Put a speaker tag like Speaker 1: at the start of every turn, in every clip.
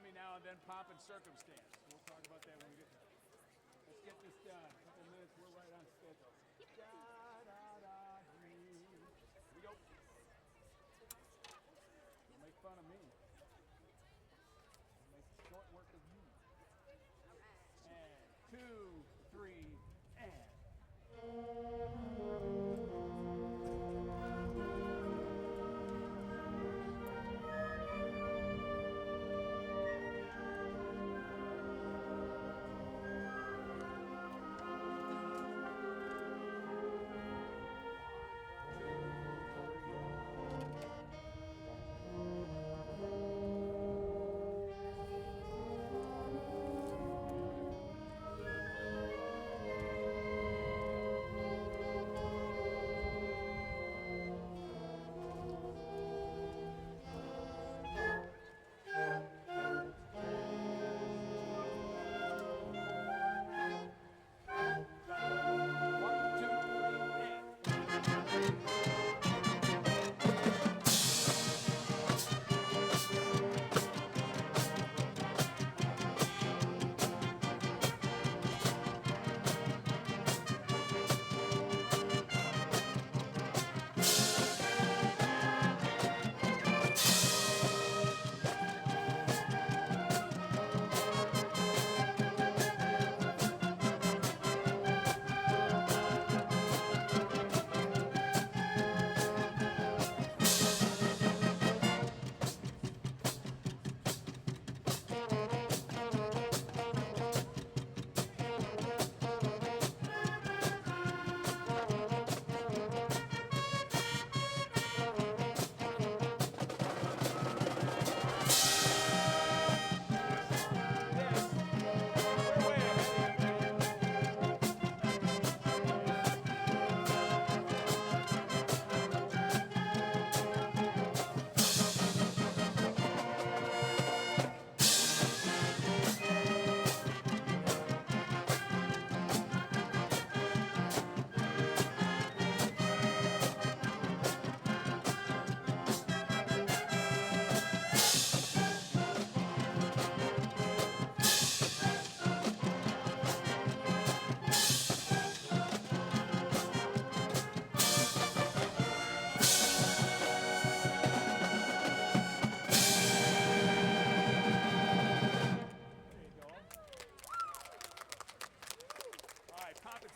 Speaker 1: me now and then pomp and circumstance. We'll talk about that when we get there. Let's get this done. A couple minutes, we're right on schedule. Da, da, da, here we go. Don't make fun of me. I'll make short work of you. And 2, 3, and.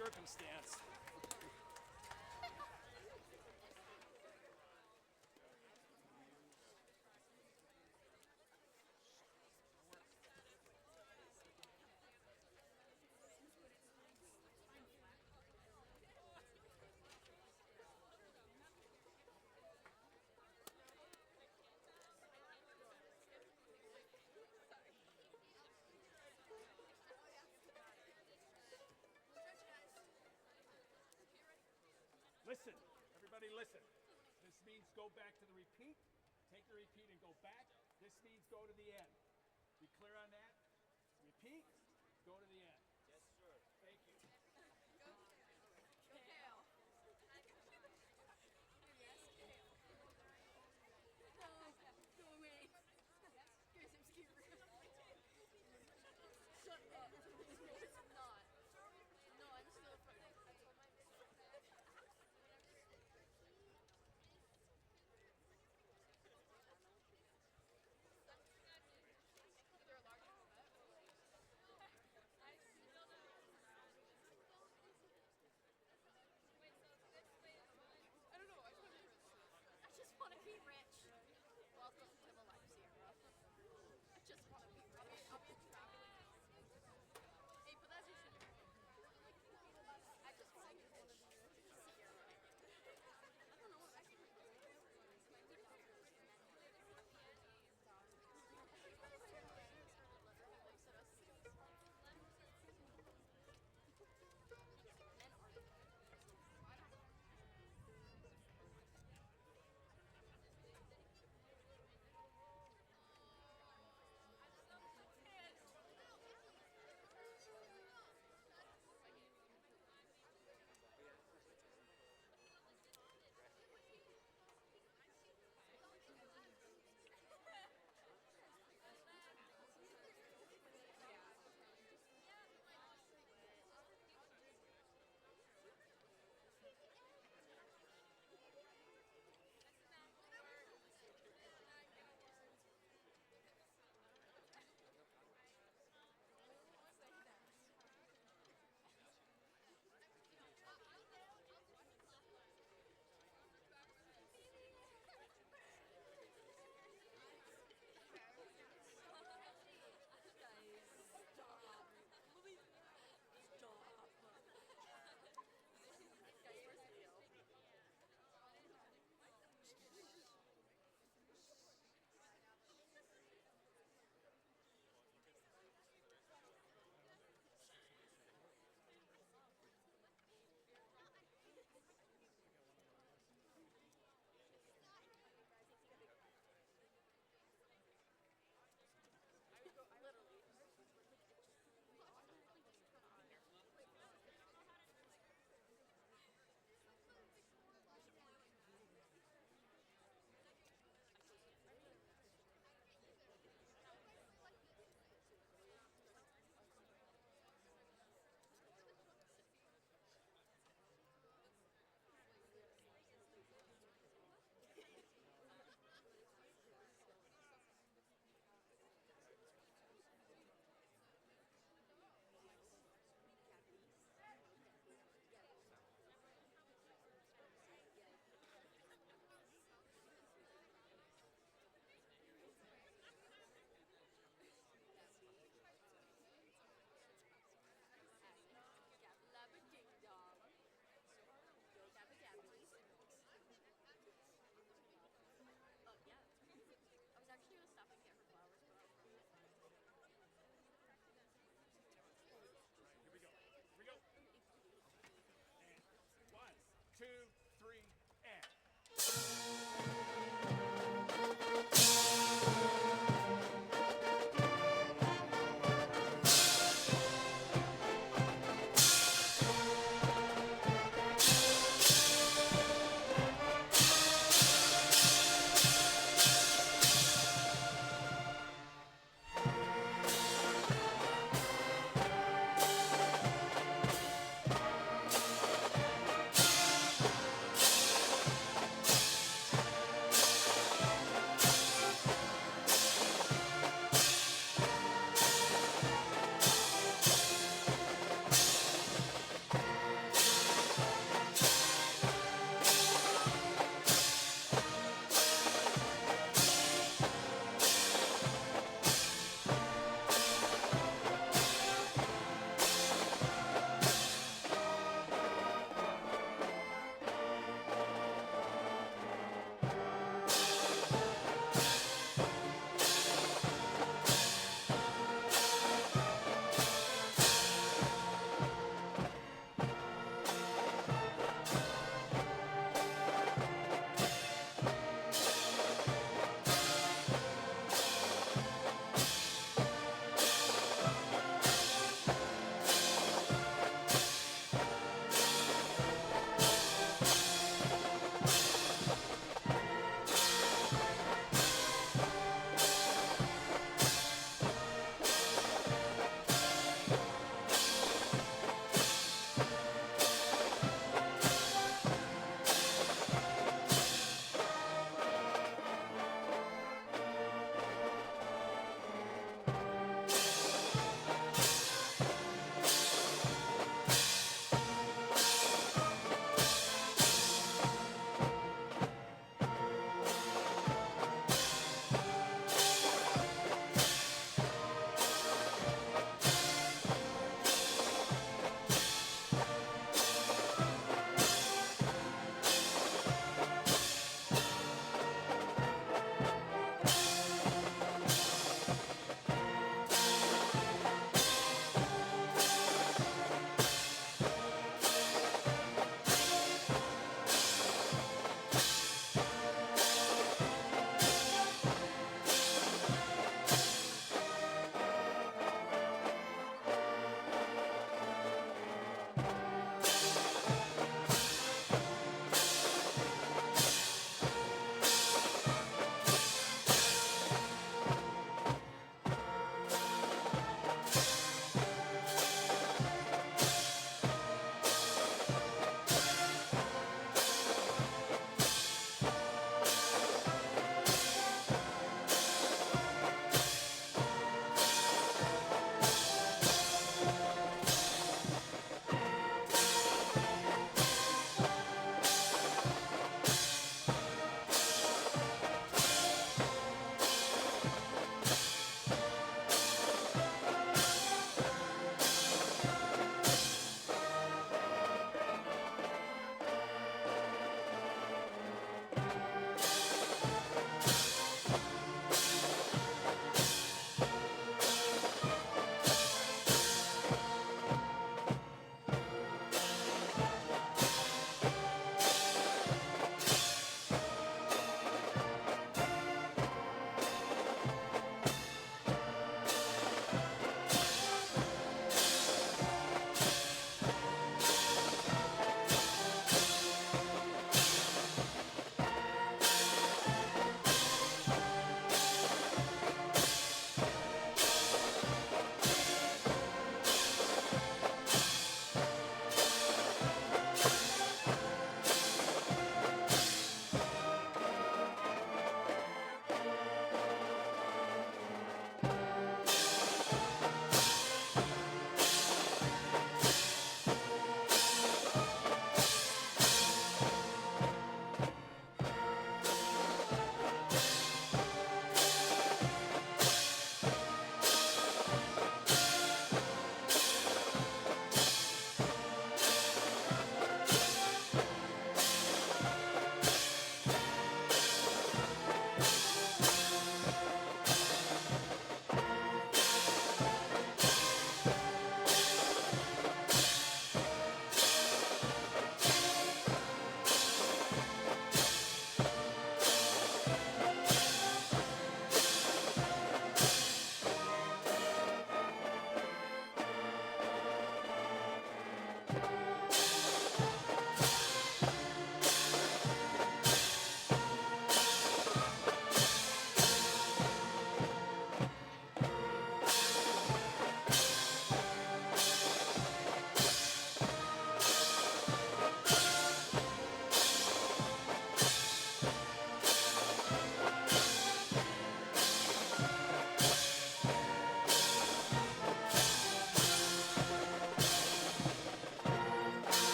Speaker 1: Circumstance. Listen, everybody listen. This means go back to the repeat. Take the repeat and go back. This means go to the end. Be clear on that? Repeat, go to the end.
Speaker 2: Yes, sir.
Speaker 1: Thank you.
Speaker 3: Go Kale. Yes, Kale. No, go away. Here's some skewer. Shut up. No, it's not. No, I'm still afraid. They're a large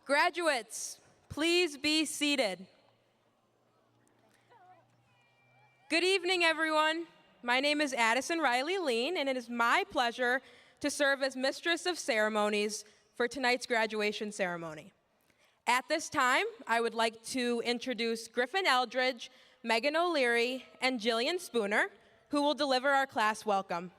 Speaker 2: Graduates, please be seated. Good evening, everyone. My name is Addison Riley Lean, and it is my pleasure to serve as Mistress of Ceremonies for tonight's graduation ceremony. At this time, I would like to introduce Griffin Eldridge, Megan O'Leary, and Jillian Spooner, who will deliver our class welcome.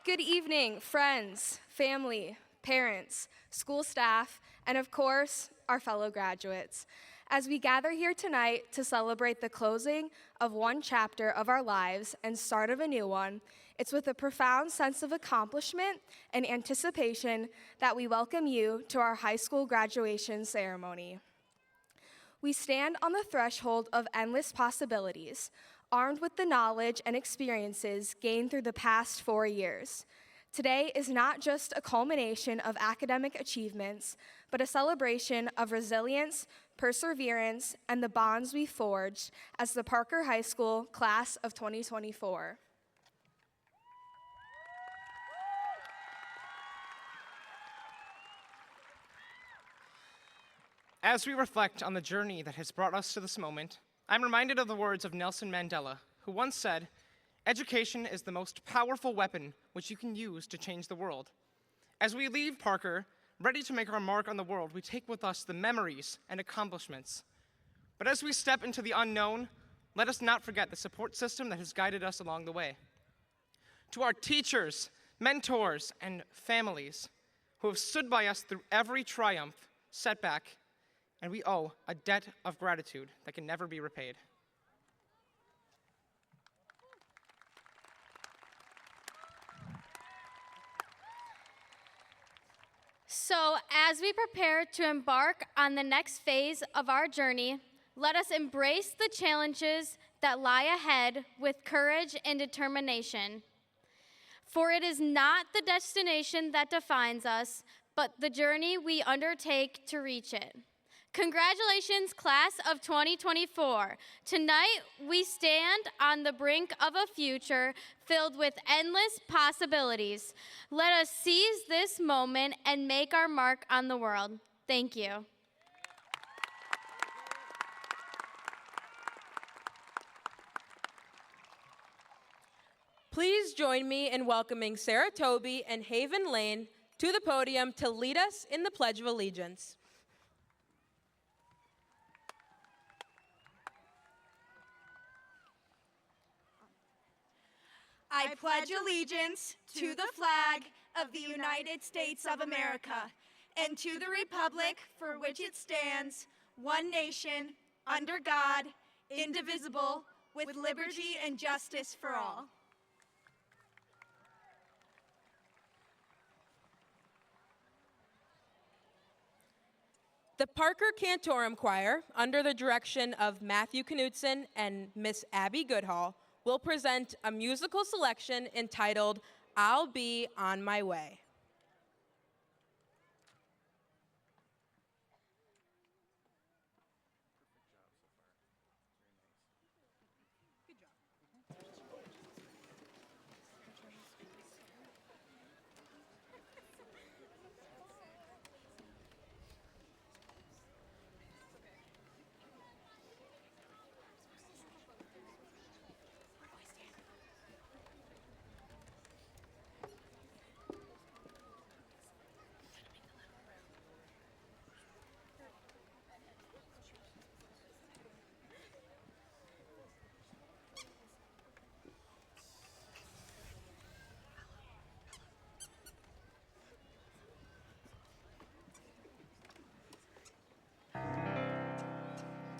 Speaker 4: Good evening, friends, family, parents, school staff, and of course, our fellow graduates. As we gather here tonight to celebrate the closing of one chapter of our lives and start of a new one, it's with a profound sense of accomplishment and anticipation that we welcome you to our high school graduation ceremony. We stand on the threshold of endless possibilities, armed with the knowledge and experiences gained through the past 4 years. Today is not just a culmination of academic achievements, but a celebration of resilience, perseverance, and the bonds we forged as the Parker High School Class of 2024.
Speaker 5: As we reflect on the journey that has brought us to this moment, I'm reminded of the words of Nelson Mandela, who once said, "Education is the most powerful weapon which you can use to change the world." As we leave Parker, ready to make our mark on the world, we take with us the memories and accomplishments. But as we step into the unknown, let us not forget the support system that has guided us along the way. To our teachers, mentors, and families who have stood by us through every triumph, setback, and we owe a debt of gratitude that can never be repaid.
Speaker 6: So, as we prepare to embark on the next phase of our journey, let us embrace the challenges that lie ahead with courage and determination. For it is not the destination that defines us, but the journey we undertake to reach it. Congratulations, class of 2024. Tonight, we stand on the brink of a future filled with endless possibilities. Let us seize this moment and make our mark on the world. Thank you.
Speaker 2: Please join me in welcoming Sarah Toby and Haven Lane to the podium to lead us in the Pledge of Allegiance.
Speaker 7: I pledge allegiance to the flag of the United States of America and to the republic for which it stands, one nation, under God, indivisible, with liberty and justice for all.
Speaker 2: The Parker Cantorum Choir, under the direction of Matthew Knudsen and Miss Abby Goodhall, will present a musical selection entitled, "I'll Be on My Way."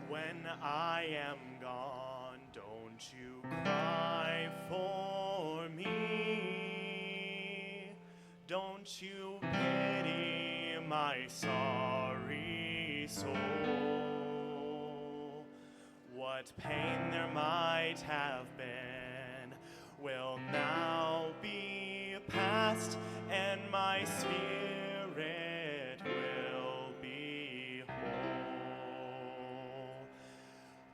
Speaker 8: When I am gone, don't you cry for me. Don't you pity my sorry soul. What pain there might have been will now be past, and my spirit will be whole.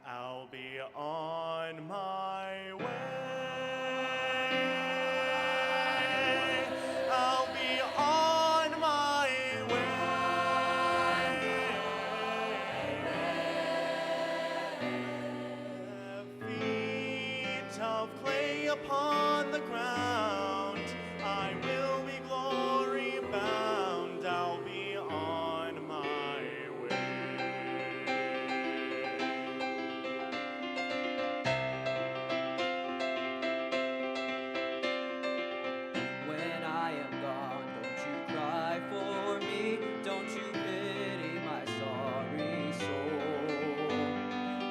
Speaker 8: I'll be on my way. upon the ground. I will be glory bound. I'll be on my way.
Speaker 9: When I am gone, don't you cry for me. Don't you pity my sorry soul.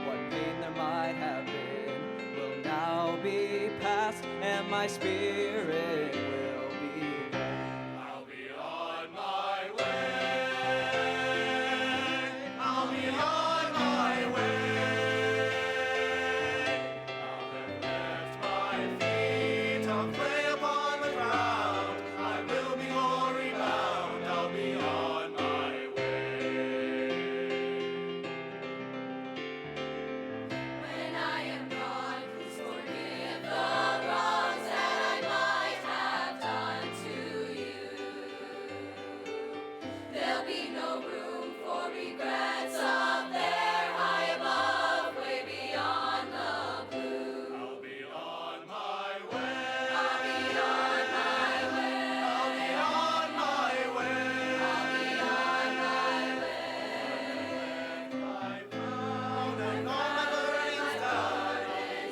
Speaker 9: What pain there might have been will now be past, and my spirit will be whole.
Speaker 8: I'll be on my way. I'll be on my way. I'll have left my feet on clay upon the ground. I will be glory bound. I'll be on my way.
Speaker 3: When I am gone, please forgive the wrongs that I might have done to you. There'll be no room for regrets up there, high above, way beyond the blue.
Speaker 8: I'll be on my way.
Speaker 3: I'll be on my way.
Speaker 8: I'll be on my way.
Speaker 3: I'll be on my way.
Speaker 8: My crown and all my burdens down.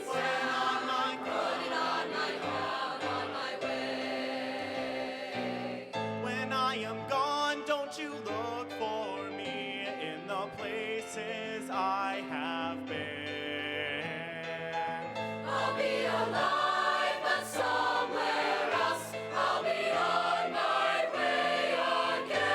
Speaker 8: Put it on my crown.
Speaker 3: Put it on my crown, on my way.
Speaker 8: When I am gone, don't you look for me in the places I have been.
Speaker 3: I'll be alive, but somewhere else. I'll be on my way again.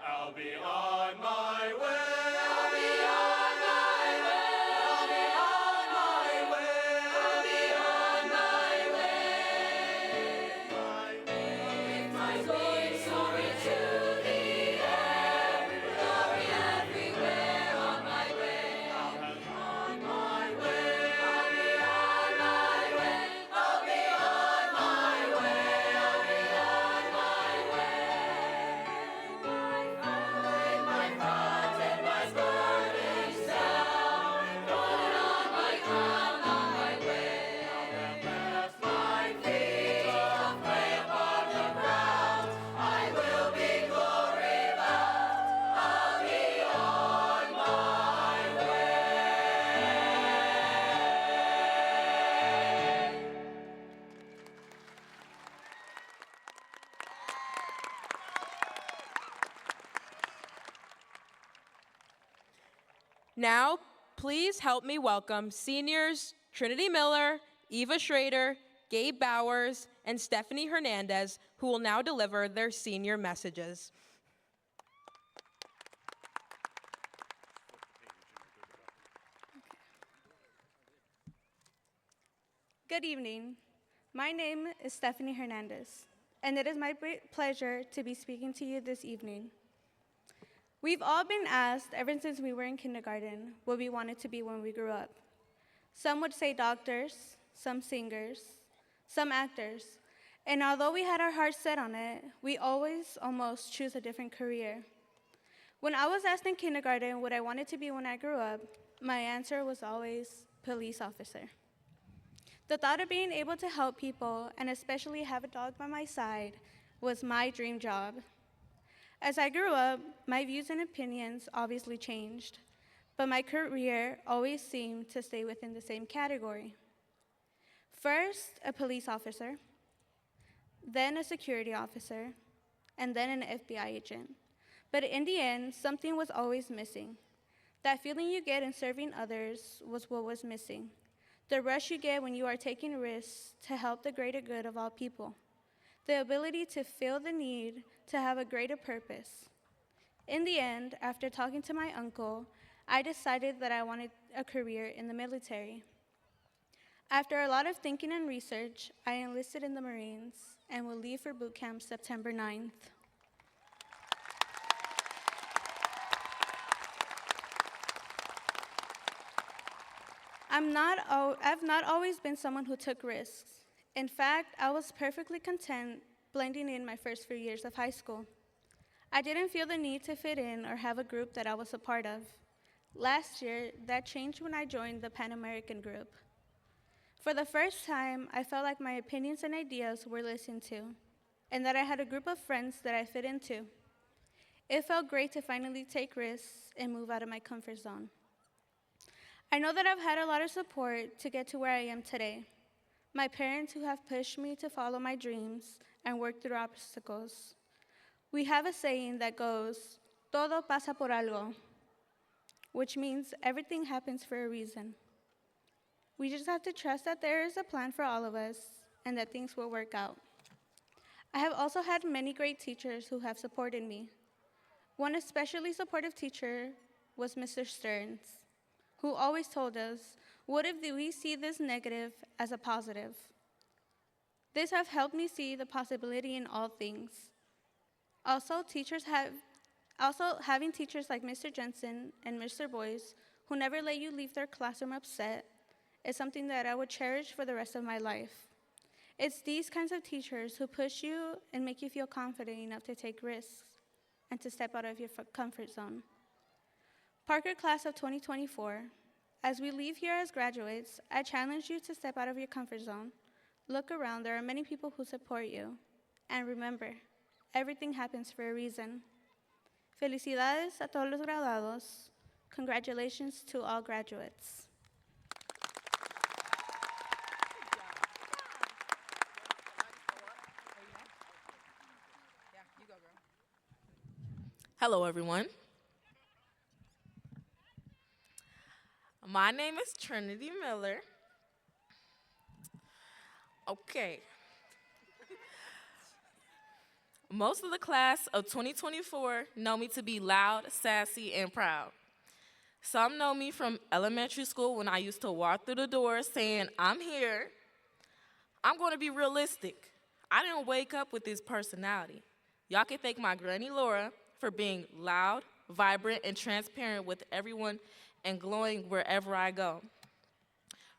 Speaker 8: I'll be on my way.
Speaker 3: I'll be on my way.
Speaker 8: I'll be on my way.
Speaker 3: I'll be on my way.
Speaker 8: My
Speaker 3: My glory soaring to the air, glory everywhere on my way. I'll be on my way. I'll be on my way. I'll be on my way. I'll be on my way. My front and my burdens down, put it on my crown, on my way. Left my feet on clay upon the ground. I will be glory bound. I'll be on my way.
Speaker 2: Now, please help me welcome seniors Trinity Miller, Eva Schrader, Gabe Bowers, and Stephanie Hernandez, who will now deliver their senior messages.
Speaker 10: Good evening. My name is Stephanie Hernandez, and it is my great pleasure to be speaking to you this evening. We've all been asked ever since we were in kindergarten what we wanted to be when we grew up. Some would say doctors, some singers, some actors, and although we had our hearts set on it, we always almost choose a different career. When I was asked in kindergarten what I wanted to be when I grew up, my answer was always police officer. The thought of being able to help people, and especially have a dog by my side, was my dream job. As I grew up, my views and opinions obviously changed, but my career always seemed to stay within the same category. First, a police officer, then a security officer, and then an FBI agent. But in the end, something was always missing. That feeling you get in serving others was what was missing. The rush you get when you are taking risks to help the greater good of all people. The ability to feel the need to have a greater purpose. In the end, after talking to my uncle, I decided that I wanted a career in the military. After a lot of thinking and research, I enlisted in the Marines and will leave for boot camp September 9th. I've not always been someone who took risks. In fact, I was perfectly content blending in my first few years of high school. I didn't feel the need to fit in or have a group that I was a part of. Last year, that changed when I joined the Pan American group. For the first time, I felt like my opinions and ideas were listened to, and that I had a group of friends that I fit into. It felt great to finally take risks and move out of my comfort zone. I know that I've had a lot of support to get to where I am today. My parents who have pushed me to follow my dreams and work through obstacles. We have a saying that goes, todo pasa por algo, which means everything happens for a reason. We just have to trust that there is a plan for all of us and that things will work out. I have also had many great teachers who have supported me. One especially supportive teacher was Mr. Stearns, who always told us, what if we see this negative as a positive? This has helped me see the possibility in all things. Also, having teachers like Mr. Jensen and Mr. Boyce, who never let you leave their classroom upset, is something that I would cherish for the rest of my life. It's these kinds of teachers who push you and make you feel confident enough to take risks and to step out of your comfort zone. Parker Class of 2024, as we leave here as graduates, I challenge you to step out of your comfort zone. Look around, there are many people who support you. And remember, everything happens for a reason. Felicidades a todos los graduados. Congratulations to all graduates.
Speaker 11: Hello, everyone. My name is Trinity Miller. Okay. Most of the class of 2024 know me to be loud, sassy, and proud. Some know me from elementary school when I used to walk through the door saying, I'm here. I'm going to be realistic. I didn't wake up with this personality. Y'all can thank my Granny Laura for being loud, vibrant, and transparent with everyone and glowing wherever I go.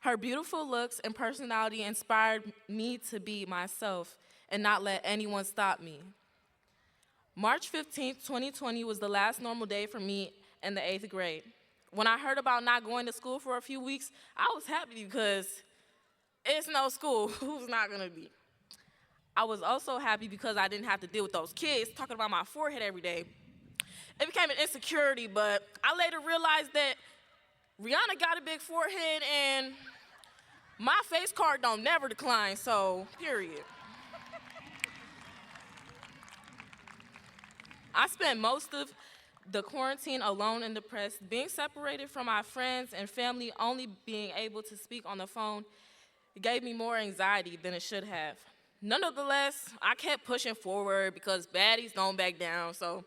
Speaker 11: Her beautiful looks and personality inspired me to be myself and not let anyone stop me. March 15th, 2020 was the last normal day for me in the 8th grade. When I heard about not going to school for a few weeks, I was happy because it's no school. Who's not gonna be? I was also happy because I didn't have to deal with those kids talking about my forehead every day. It became an insecurity, but I later realized that Rihanna got a big forehead and my face card don't never decline, so period. I spent most of the quarantine alone and depressed, being separated from my friends and family, only being able to speak on the phone gave me more anxiety than it should have. Nonetheless, I kept pushing forward because baddies don't back down, so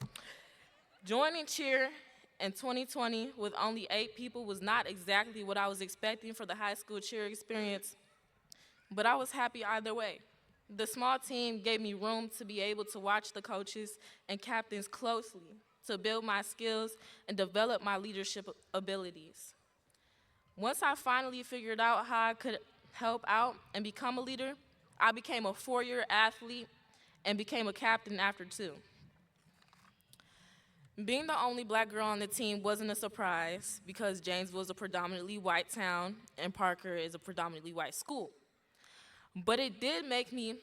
Speaker 11: joining cheer in 2020 with only 8 people was not exactly what I was expecting for the high school cheer experience, but I was happy either way. The small team gave me room to be able to watch the coaches and captains closely, to build my skills and develop my leadership abilities. Once I finally figured out how I could help out and become a leader, I became a 4-year athlete and became a captain after 2. Being the only black girl on the team wasn't a surprise because Janesville is a predominantly white town and Parker is a predominantly white school. But it did make me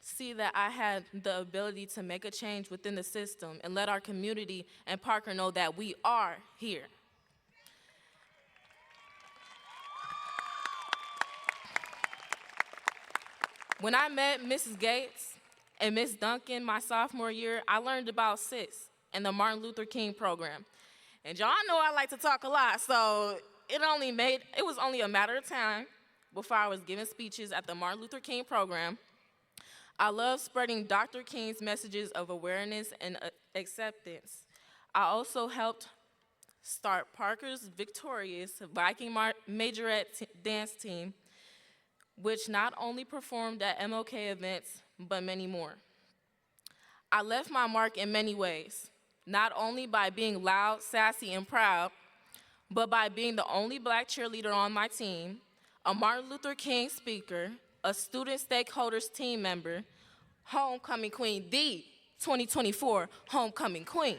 Speaker 11: see that I had the ability to make a change within the system and let our community and Parker know that we are here. When I met Mrs. Gates and Miss Duncan my sophomore year, I learned about SIS and the Martin Luther King program. And y'all know I like to talk a lot, so it was only a matter of time before I was giving speeches at the Martin Luther King program. I love spreading Dr. King's messages of awareness and acceptance. I also helped start Parker's victorious Viking Majorette dance team, which not only performed at MLK events, but many more. I left my mark in many ways, not only by being loud, sassy, and proud, but by being the only black cheerleader on my team, a Martin Luther King speaker, a student stakeholders team member, homecoming queen, the 2024 homecoming queen.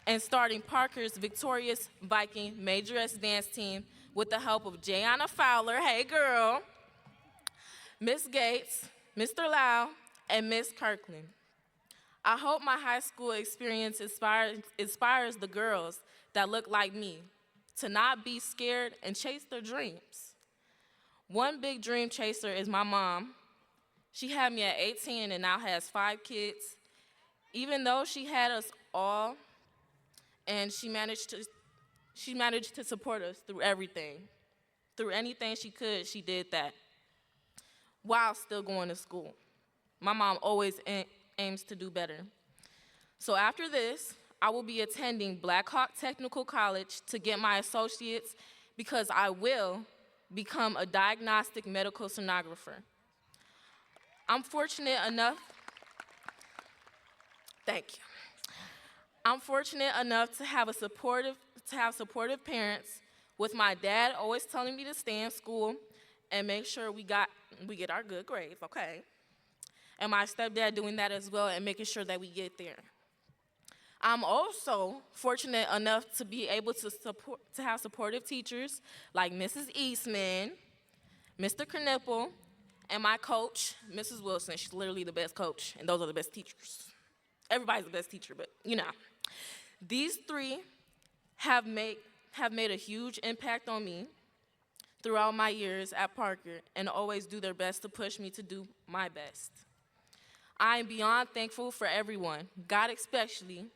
Speaker 11: and starting Parker's victorious Viking Majoress dance team with the help of Jayana Fowler, hey girl, Miss Gates, Mr. Lau, and Miss Kirkland. I hope my high school experience inspires the girls that look like me to not be scared and chase their dreams. One big dream chaser is my mom. She had me at 18 and now has 5 kids. Even though she had us all, and she managed to support us through everything. Through anything she could, she did that while still going to school. My mom always aims to do better. So after this, I will be attending Black Hawk Technical College to get my associates because I will become a diagnostic medical sonographer. I'm fortunate enough to have supportive parents, with my dad always telling me to stay in school and make sure we get our good grades, okay? And my stepdad doing that as well and making sure that we get there. I'm also fortunate enough to be able to have supportive teachers like Mrs. Eastman, Mr. Knipple, and my coach, Mrs. Wilson. She's literally the best coach, and those are the best teachers. Everybody's the best teacher, but you know. These 3 have made a huge impact on me throughout my years at Parker and always do their best to push me to do my best. I am beyond thankful for everyone, God especially.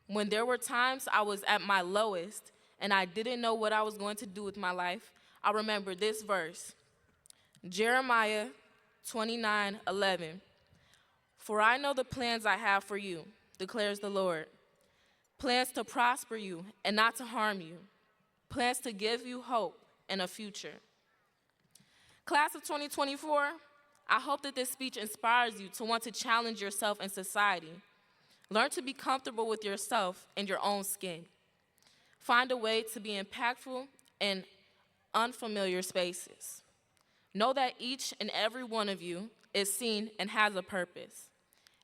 Speaker 11: When there were times I was at my lowest and I didn't know what I was going to do with my life, I remember this verse, Jeremiah 29:11. For I know the plans I have for you, declares the Lord. Plans to prosper you and not to harm you. Plans to give you hope and a future. Class of 2024, I hope that this speech inspires you to want to challenge yourself in society. Learn to be comfortable with yourself and your own skin. Find a way to be impactful in unfamiliar spaces. Know that each and every one of you is seen and has a purpose.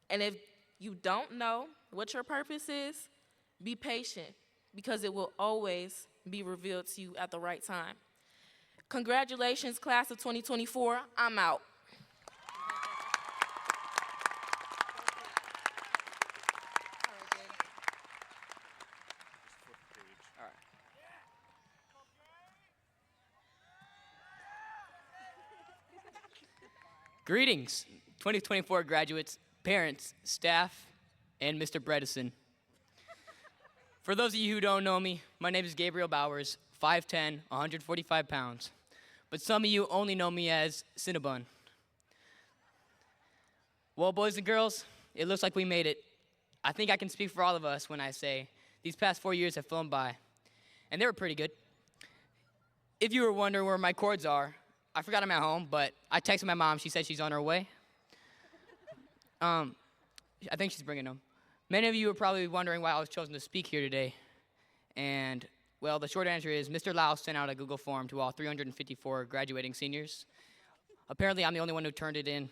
Speaker 11: And if you don't know what your purpose is, be patient, because it will always be revealed to you at the right time. Congratulations, class of 2024. I'm out.
Speaker 12: Greetings, 2024 graduates, parents, staff, and Mr. Bredesen. For those of you who don't know me, my name is Gabriel Bowers, 5'10", 145 pounds. But some of you only know me as Cinnabon. Well, boys and girls, it looks like we made it. I think I can speak for all of us when I say these past 4 years have flown by, and they were pretty good. If you were wondering where my cords are, I forgot them at home, but I texted my mom. She said she's on her way. I think she's bringing them. Many of you are probably wondering why I was chosen to speak here today. And, well, the short answer is Mr. Lau sent out a Google form to all 354 graduating seniors. Apparently, I'm the only one who turned it in.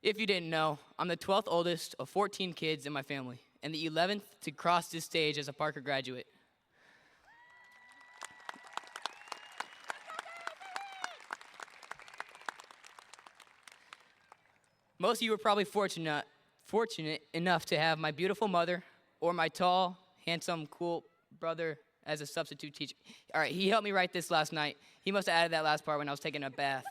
Speaker 12: If you didn't know, I'm the 12th oldest of 14 kids in my family, and the 11th to cross this stage as a Parker graduate. Most of you are probably fortunate enough to have my beautiful mother or my tall, handsome, cool brother as a substitute teacher. All right, he helped me write this last night. He must have added that last part when I was taking a bath.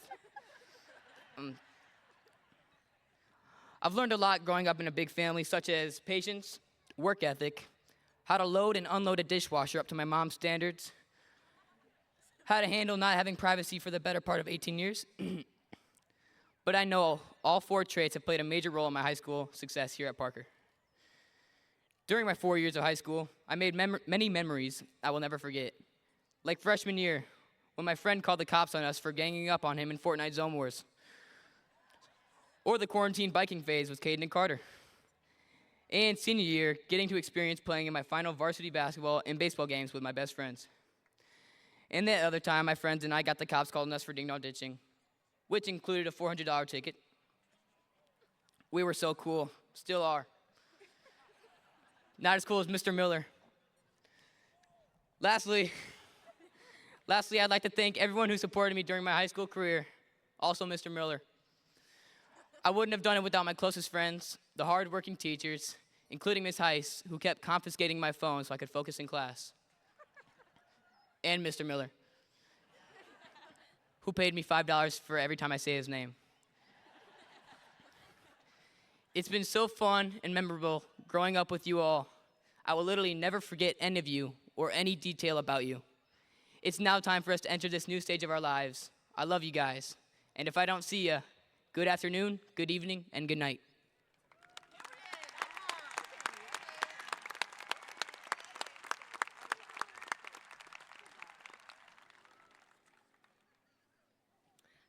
Speaker 12: I've learned a lot growing up in a big family, such as patience, work ethic, how to load and unload a dishwasher up to my mom's standards, how to handle not having privacy for the better part of 18 years. But I know all 4 traits have played a major role in my high school success here at Parker. During my 4 years of high school, I made many memories I will never forget. Like freshman year, when my friend called the cops on us for ganging up on him in Fortnite Zone Wars. Or the quarantine biking phase with Caden and Carter. And senior year, getting to experience playing in my final varsity basketball and baseball games with my best friends. And that other time, my friends and I got the cops calling us for ding-dong ditching, which included a $400 ticket. We were so cool, still are. Not as cool as Mr. Miller. Lastly, I'd like to thank everyone who supported me during my high school career, also Mr. Miller. I wouldn't have done it without my closest friends, the hard-working teachers, including Ms. Heiss, who kept confiscating my phone so I could focus in class, and Mr. Miller, who paid me $5 for every time I say his name. It's been so fun and memorable growing up with you all. I will literally never forget any of you or any detail about you. It's now time for us to enter this new stage of our lives. I love you guys. And if I don't see you, good afternoon, good evening, and good night.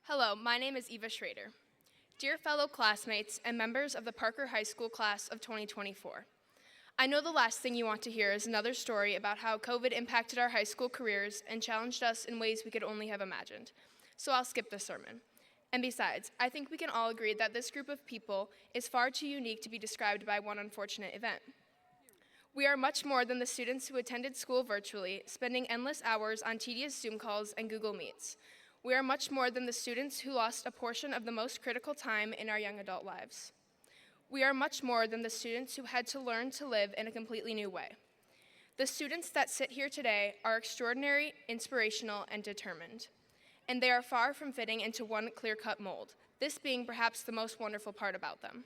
Speaker 4: Hello, my name is Eva Schrader. Dear fellow classmates and members of the Parker High School class of 2024, I know the last thing you want to hear is another story about how COVID impacted our high school careers and challenged us in ways we could only have imagined. So I'll skip the sermon. And besides, I think we can all agree that this group of people is far too unique to be described by one unfortunate event. We are much more than the students who attended school virtually, spending endless hours on tedious Zoom calls and Google Meets. We are much more than the students who lost a portion of the most critical time in our young adult lives. We are much more than the students who had to learn to live in a completely new way. The students that sit here today are extraordinary, inspirational, and determined. And they are far from fitting into one clear-cut mold, this being perhaps the most wonderful part about them.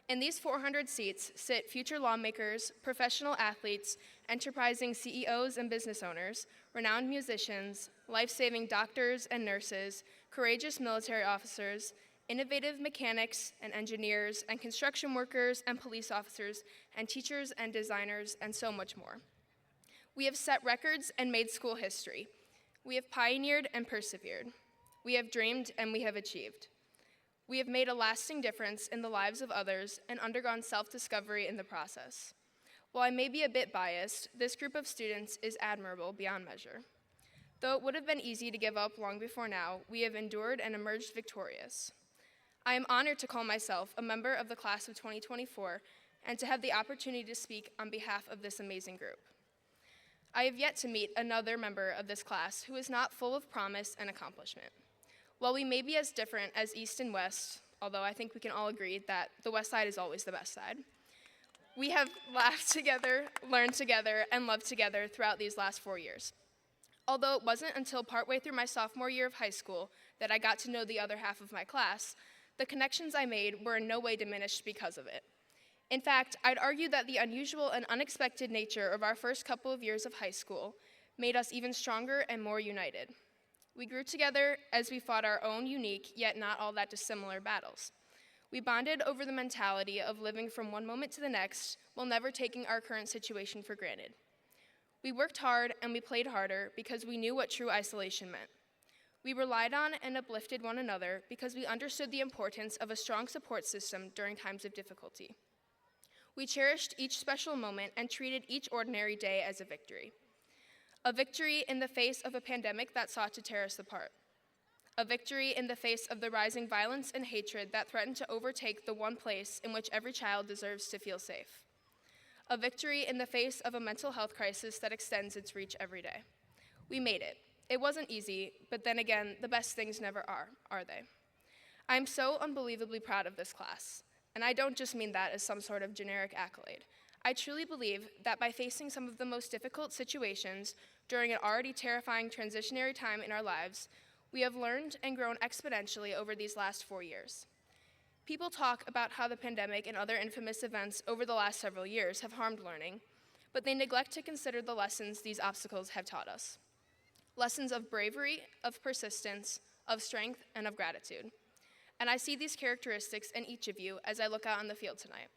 Speaker 4: In these 400 seats sit future lawmakers, professional athletes, enterprising CEOs and business owners, renowned musicians, life-saving doctors and nurses, courageous military officers, innovative mechanics and engineers, and construction workers and police officers, and teachers and designers, and so much more. We have set records and made school history. We have pioneered and persevered. We have dreamed and we have achieved. We have made a lasting difference in the lives of others and undergone self-discovery in the process. While I may be a bit biased, this group of students is admirable beyond measure. Though it would have been easy to give up long before now, we have endured and emerged victorious. I am honored to call myself a member of the class of 2024 and to have the opportunity to speak on behalf of this amazing group. I have yet to meet another member of this class who is not full of promise and accomplishment. While we may be as different as East and West, although I think we can all agree that the West Side is always the best side, we have laughed together, learned together, and loved together throughout these last 4 years. Although it wasn't until partway through my sophomore year of high school that I got to know the other half of my class, the connections I made were in no way diminished because of it. In fact, I'd argue that the unusual and unexpected nature of our first couple of years of high school made us even stronger and more united. We grew together as we fought our own unique, yet not all that dissimilar battles. We bonded over the mentality of living from one moment to the next while never taking our current situation for granted. We worked hard and we played harder because we knew what true isolation meant. We relied on and uplifted one another because we understood the importance of a strong support system during times of difficulty. We cherished each special moment and treated each ordinary day as a victory. A victory in the face of a pandemic that sought to tear us apart. A victory in the face of the rising violence and hatred that threatened to overtake the one place in which every child deserves to feel safe. A victory in the face of a mental health crisis that extends its reach every day. We made it. It wasn't easy, but then again, the best things never are they? I'm so unbelievably proud of this class, and I don't just mean that as some sort of generic accolade. I truly believe that by facing some of the most difficult situations during an already terrifying transitionary time in our lives, we have learned and grown exponentially over these last 4 years. People talk about how the pandemic and other infamous events over the last several years have harmed learning, but they neglect to consider the lessons these obstacles have taught us. Lessons of bravery, of persistence, of strength, and of gratitude. And I see these characteristics in each of you as I look out on the field tonight.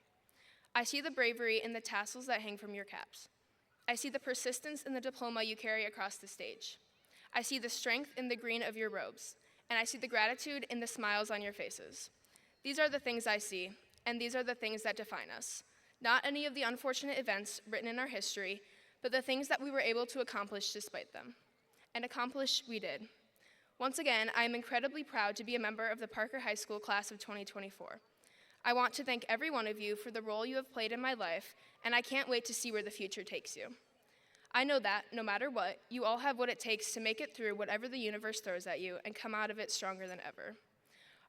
Speaker 4: I see the bravery in the tassels that hang from your caps. I see the persistence in the diploma you carry across the stage. I see the strength in the green of your robes, and I see the gratitude in the smiles on your faces. These are the things I see, and these are the things that define us. Not any of the unfortunate events written in our history, but the things that we were able to accomplish despite them. And accomplish we did. Once again, I am incredibly proud to be a member of the Parker High School class of 2024. I want to thank every one of you for the role you have played in my life, and I can't wait to see where the future takes you. I know that, no matter what, you all have what it takes to make it through whatever the universe throws at you and come out of it stronger than ever.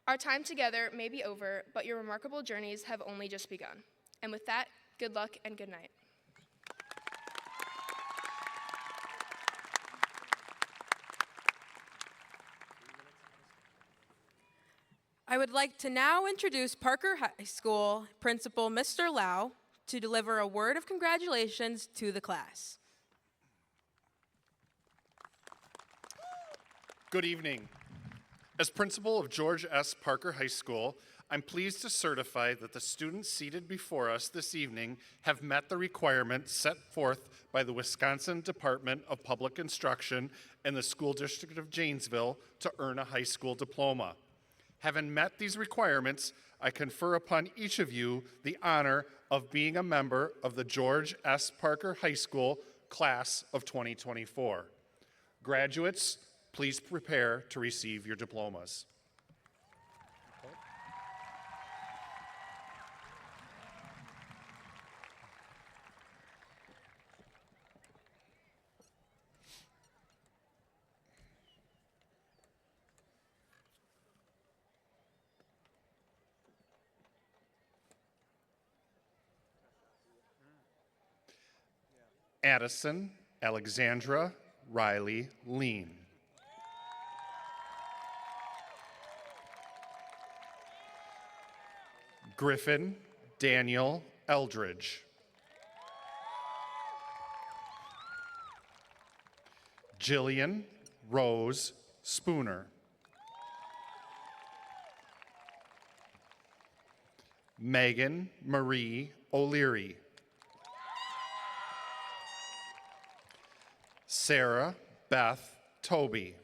Speaker 4: Our time together may be over, but your remarkable journeys have only just begun. And with that, good luck and good night.
Speaker 2: I would like to now introduce Parker High School Principal Mr. Lau to deliver a word of congratulations to the class.
Speaker 13: Good evening. As principal of George S. Parker High School, I'm pleased to certify that the students seated before us this evening have met the requirements set forth by the Wisconsin Department of Public Instruction and the School District of Janesville to earn a high school diploma. Having met these requirements, I confer upon each of you the honor of being a member of the George S. Parker High School class of 2024. Graduates, please prepare to receive your diplomas. Addison Alexandra Riley Lean. Griffin Daniel Eldridge. Jillian Rose Spooner. Megan Marie O'Leary. Sarah Beth Toby.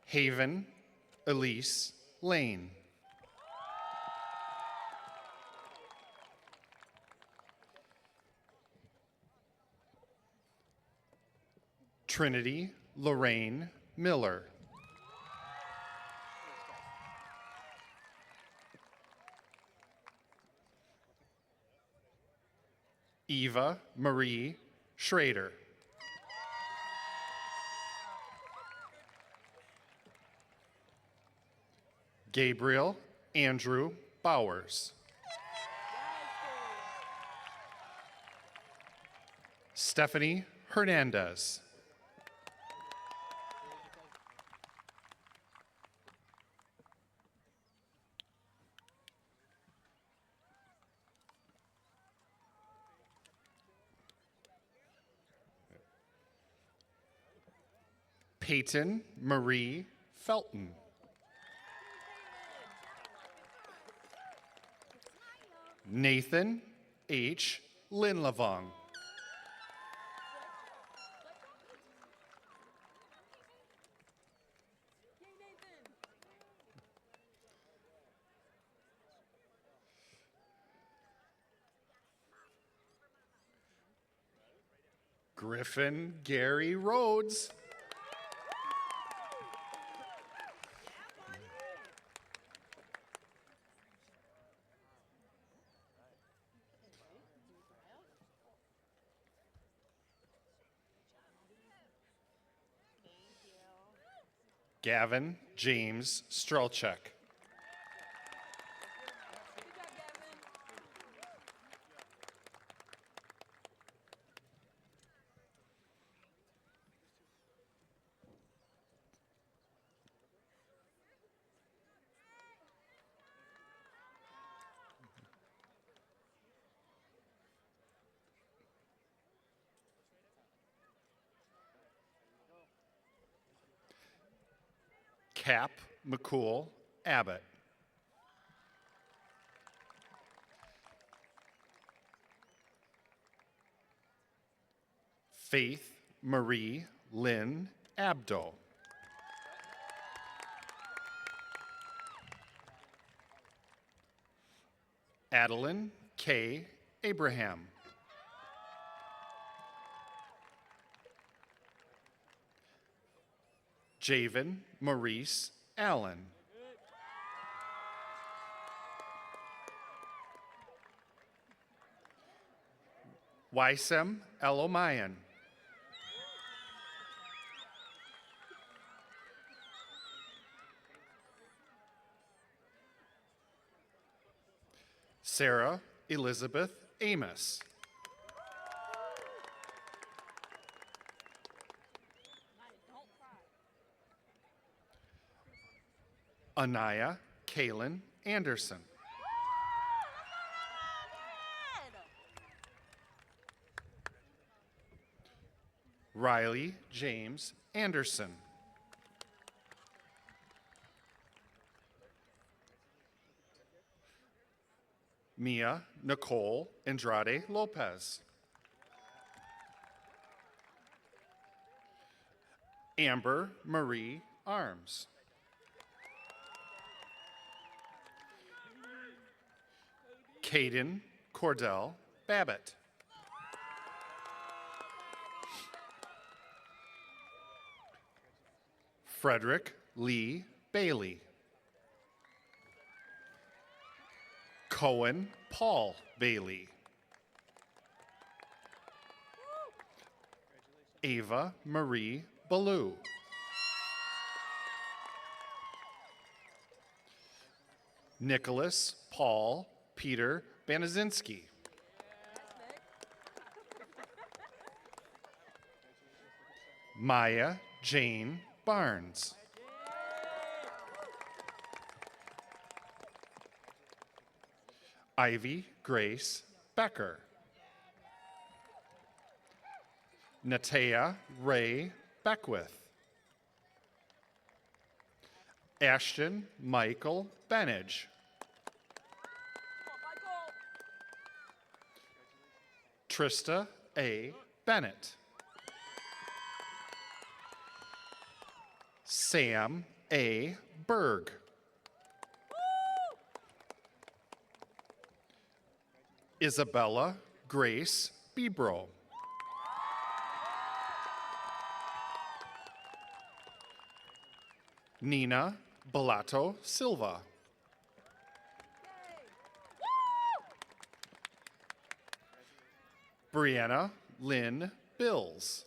Speaker 13: Haven Elise Lane. Trinity Lorraine Miller. Eva Marie Schrader. Gabriel Andrew Bowers. Stephanie Hernandez. Peyton Marie Felton. Nathan H. Linlavong. Griffin Gary Rhodes. Gavin James Strelchek. Cap McCool Abbott. Faith Marie Lynn Abdo. Adeline K. Abraham. Javen Maurice Allen. Ysem Elomayan. Sarah Elizabeth Amos. Anaya Kaylin Anderson. Riley James Anderson. Mia Nicole Andrade Lopez. Amber Marie Arms. Caden Cordell Babbitt. Frederick Lee Bailey. Cohen Paul Bailey. Ava Marie Ballou. Nicholas Paul Peter Banazinski. Maya Jane Barnes. Ivy Grace Becker. Natea Ray Beckwith. Ashton Michael Benage. Trista A. Bennett. Sam A. Berg. Isabella Grace Bebro. Nina Bellato Silva. Brianna Lynn Bills.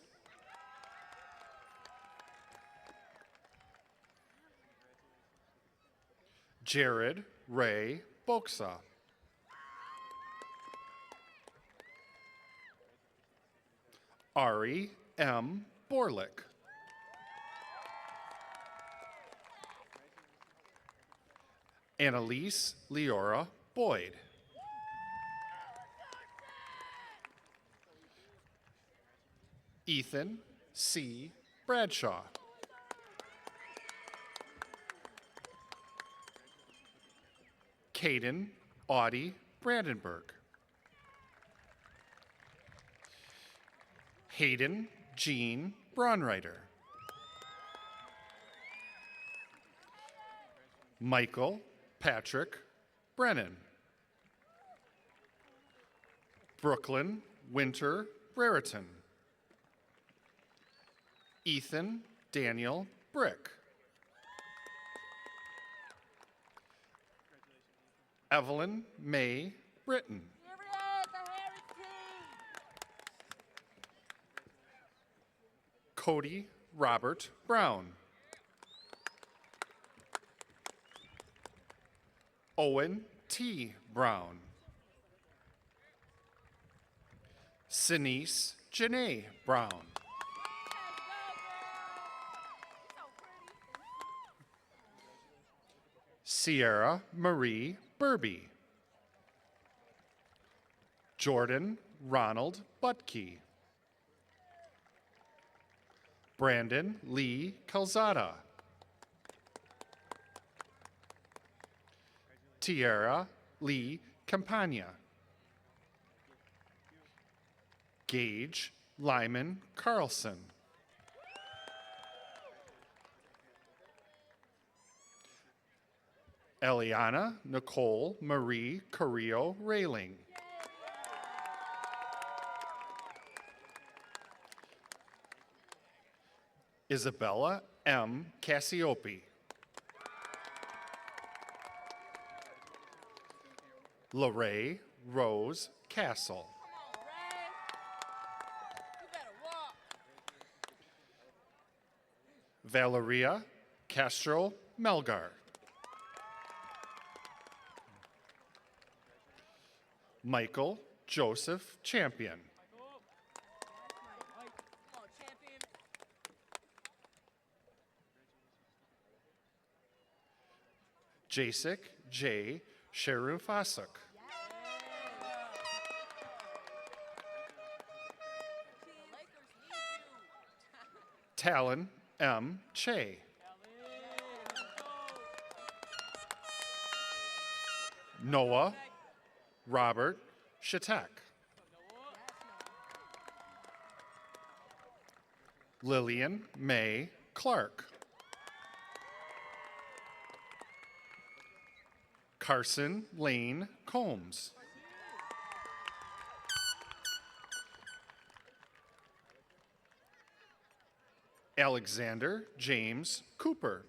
Speaker 13: Jared Ray Boksa. Ari M. Borlick. Annalise Leora Boyd. Ethan C. Bradshaw. Caden Audie Brandenburg. Hayden Jean Braunreiter. Michael Patrick Brennan. Brooklyn Winter Brereton. Ethan Daniel Brick. Evelyn May Britton. Cody Robert Brown. Owen T. Brown. Sinise Janae Brown. Sierra Marie Burby. Jordan Ronald Butke. Brandon Lee Calzada. Tierra Lee Campagna. Gage Lyman Carlson. Eliana Nicole Marie Carrillo Railing. Isabella M. Cassiope. Lorraine Rose Castle. Valeria Castro Melgar. Michael Joseph Champion. Jasik J. Sherufasuk. Talon M. Che. Noah Robert Shatak. Lillian May Clark. Carson Lane Combs. Alexander James Cooper.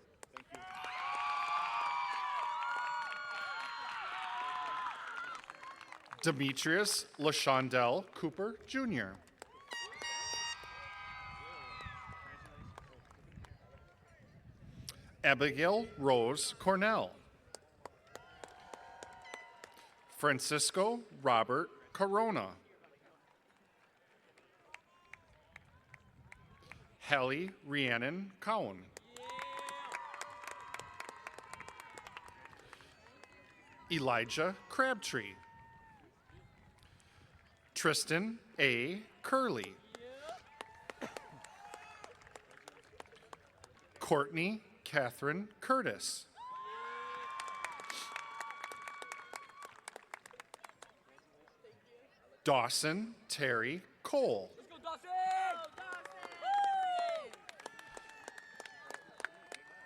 Speaker 13: Demetrius LaShondell Cooper, Jr. Abigail Rose Cornell. Francisco Robert Corona. Hallie Rhiannon Cowan. Elijah Crabtree. Tristan A. Curley. Courtney Catherine Curtis. Dawson Terry Cole.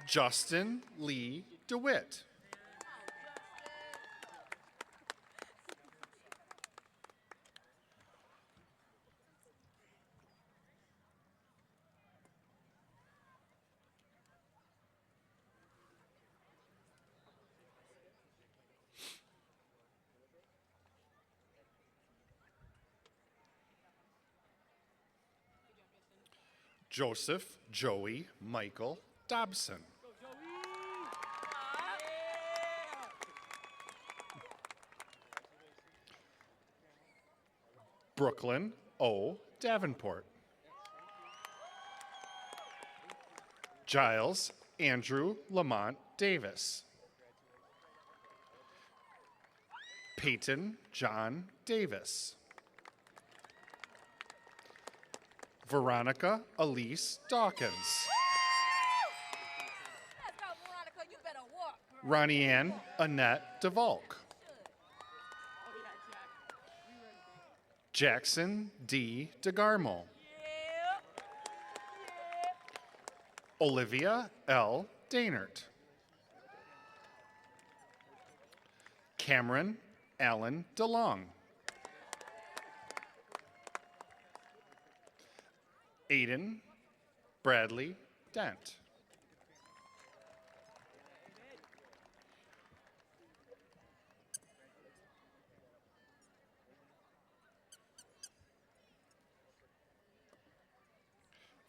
Speaker 13: Justin Lee DeWitt. Joseph Joey Michael Dobson. Brooklyn O. Davenport. Giles Andrew Lamont Davis. Peyton John Davis. Veronica Elise Dawkins. Ronnie Ann Annette DeValk. Jackson D. DeGarmo. Olivia L. Dainert. Cameron Allen DeLong. Aiden Bradley Dent.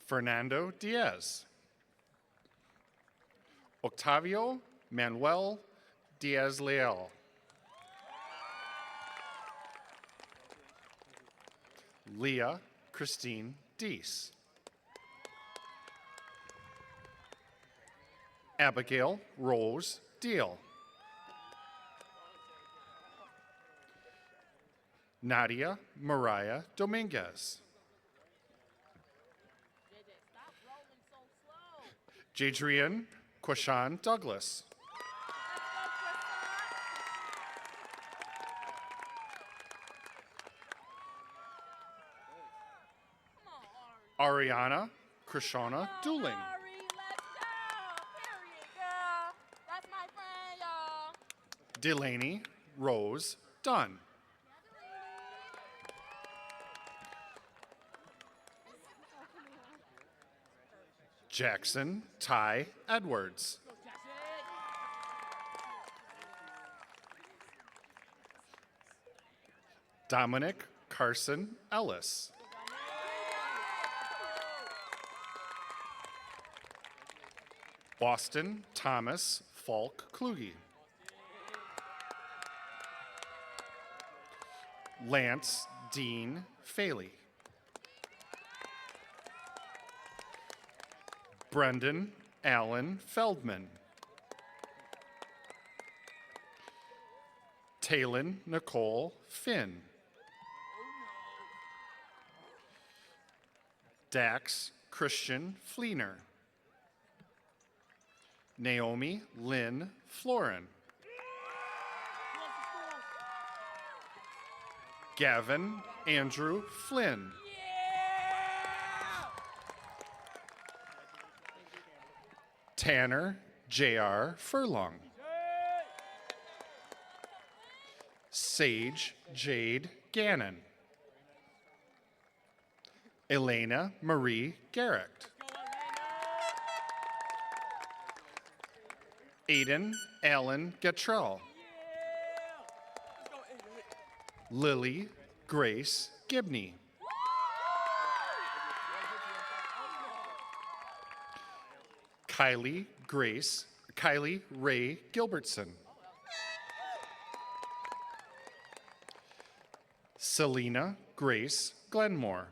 Speaker 13: Fernando Diaz. Octavio Manuel Diaz Leal. Leah Christine Deese. Abigail Rose Deal. Nadia Mariah Dominguez. Jadrian Quashan Douglas. Ariana Krishana Dooling. Delaney Rose Dunn. Jackson Ty Edwards. Dominic Carson Ellis. Austin Thomas Falk Kluge. Lance Dean Faley. Brendan Allen Feldman. Taylin Nicole Finn. Dax Christian Fleener. Naomi Lynn Florin. Gavin Andrew Flynn. Tanner J.R. Furlong. Sage Jade Gannon. Elena Marie Garrick. Aiden Allen Gatrell. Lily Grace Gibney. Kylie Ray Gilbertson. Selena Grace Glenmore.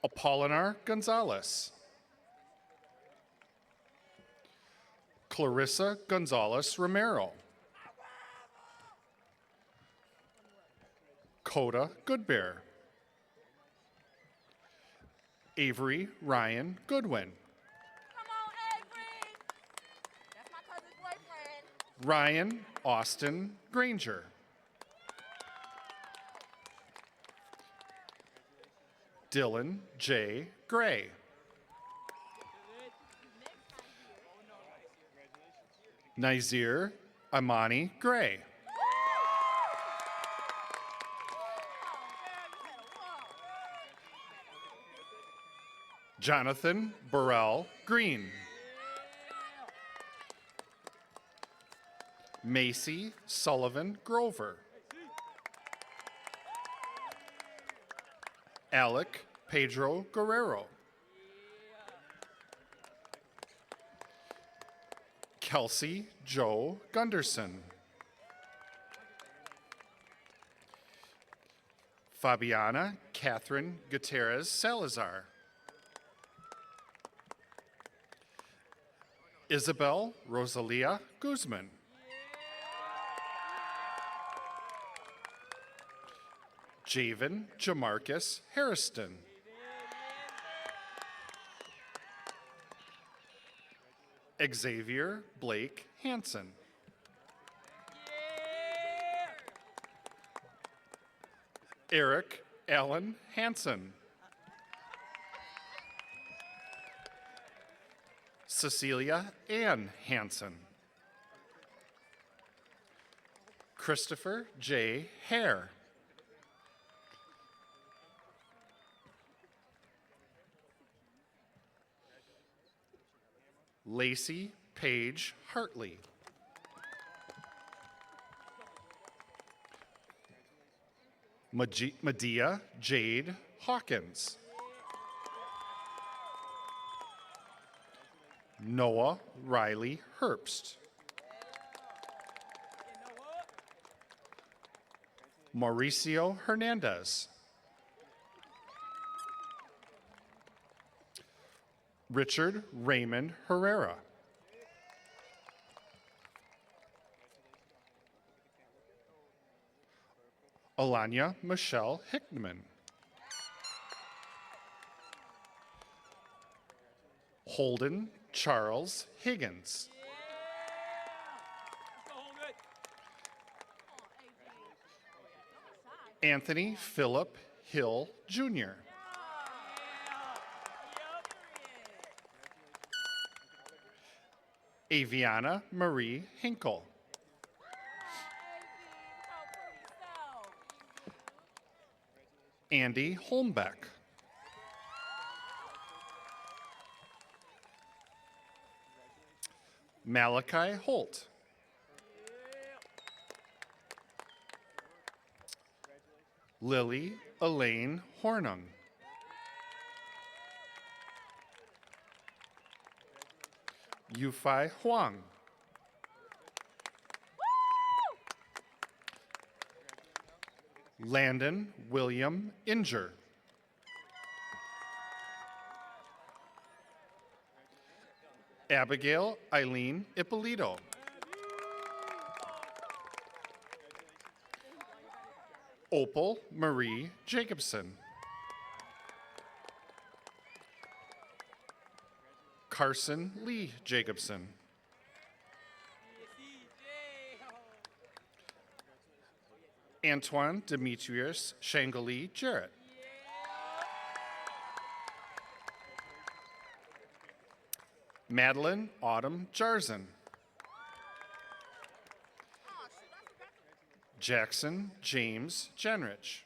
Speaker 13: Apollinar Gonzalez. Clarissa Gonzalez Romero. Coda Goodbear. Avery Ryan Goodwin. Ryan Austin Granger. Dylan J. Gray. Nazir Amani Gray. Jonathan Burrell Green. Macy Sullivan Grover. Alec Pedro Guerrero. Kelsey Joe Gunderson. Fabiana Catherine Gutierrez Salazar. Isabel Rosalia Guzman. Javen Jamarcus Harrison. Xavier Blake Hansen. Eric Allen Hansen. Cecilia Ann Hansen. Christopher J. Hare. Lacey Paige Hartley. Medea Jade Hawkins. Noah Riley Herbst. Mauricio Hernandez. Richard Raymond Herrera. Alanya Michelle Hickman. Holden Charles Higgins. Anthony Philip Hill Jr. Aviana Marie Hinkle. Andy Holmbeck. Malachi Holt. Lily Elaine Hornung. Yufei Huang. Landon William Inger. Abigail Eileen Ippolito. Opal Marie Jacobson. Carson Lee Jacobson. Antoine Demetrius Shangali Jarrett. Madeline Autumn Jarzen. Jackson James Jenrich.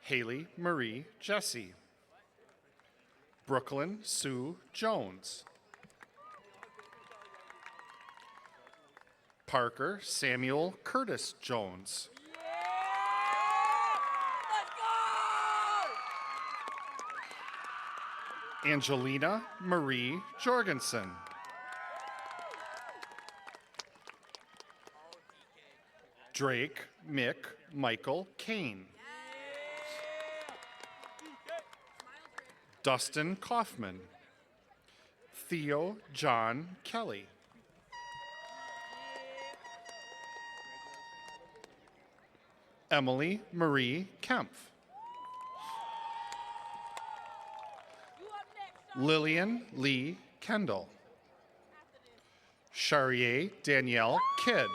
Speaker 13: Haley Marie Jesse. Brooklyn Sue Jones. Parker Samuel Curtis Jones. Angelina Marie Jorgensen. Drake Mick Michael Kane. Dustin Kaufman. Theo John Kelly. Emily Marie Kempf. Lillian Lee Kendall. Charrier Danielle Kidd.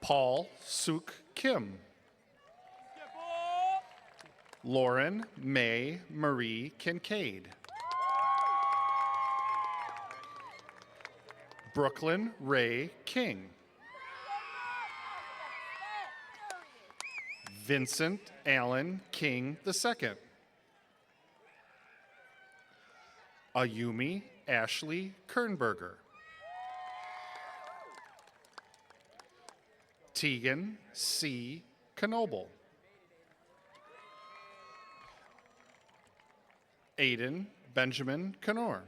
Speaker 13: Paul Suk Kim. Lauren May Marie Kincaid. Brooklyn Ray King. Vincent Allen King II. Ayumi Ashley Kernberger. Tegan C. Knoble. Aiden Benjamin Knorr.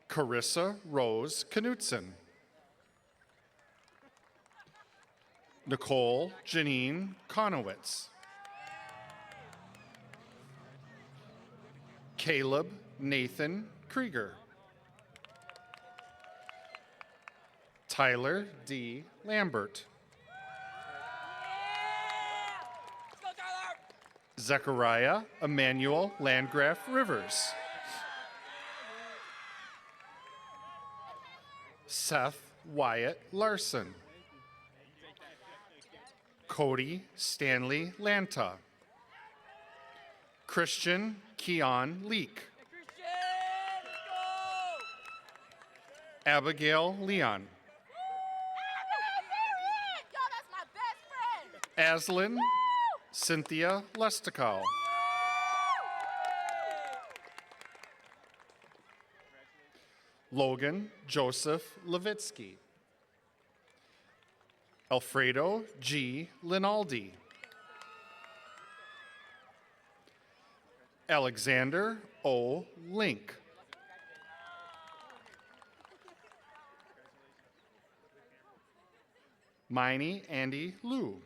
Speaker 13: Carissa Rose Knutson. Nicole Janine Konowitz. Caleb Nathan Krieger. Tyler D. Lambert. Zechariah Emmanuel Landgraf Rivers. Seth Wyatt Larson. Cody Stanley Lanta. Christian Keon Leek. Abigail Leon. Aslyn Cynthia Lesticow. Logan Joseph Levitsky. Alfredo G. Linaldi. Alexander O. Link. Miney Andy Liu.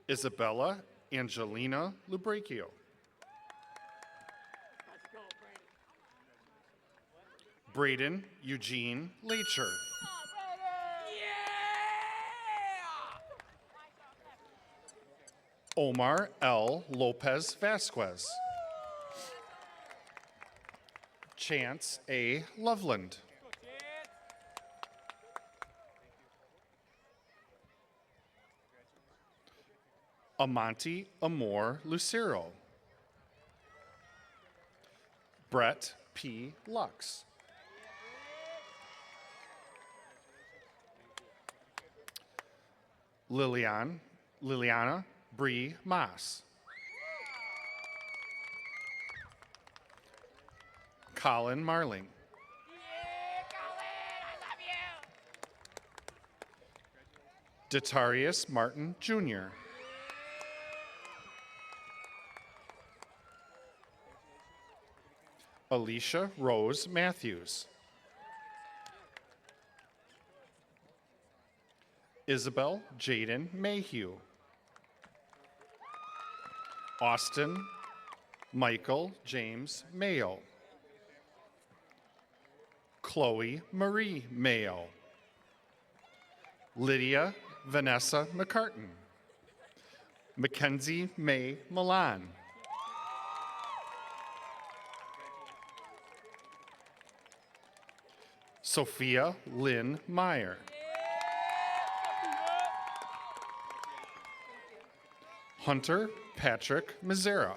Speaker 13: Isabella Angelina Lubracchio. Braden Eugene Lacher. Omar L. Lopez Vasquez. Chance A. Loveland. Amonte Amor Lucero. Brett P. Lux. Liliana Bree Moss. Colin Marling. Datarius Martin Jr. Alicia Rose Matthews. Isabel Jaden Mayhew. Austin Michael James Mayo. Chloe Marie Mayo. Lydia Vanessa McCartan. Mackenzie May Milan. Sophia Lynn Meyer. Hunter Patrick Mazzara.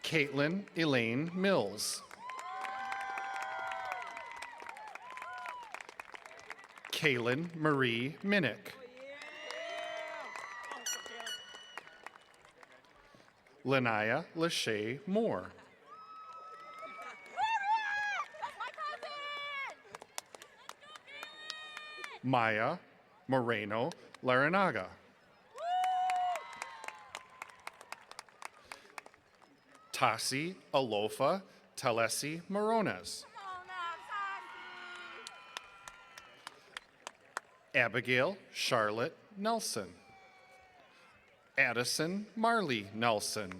Speaker 13: Caitlin Elaine Mills. Kaylin Marie Minnick. Lanaya Lachey Moore. Maya Moreno Laranaga. Tasi Alofa Talesi Morones. Abigail Charlotte Nelson. Addison Marley Nelson.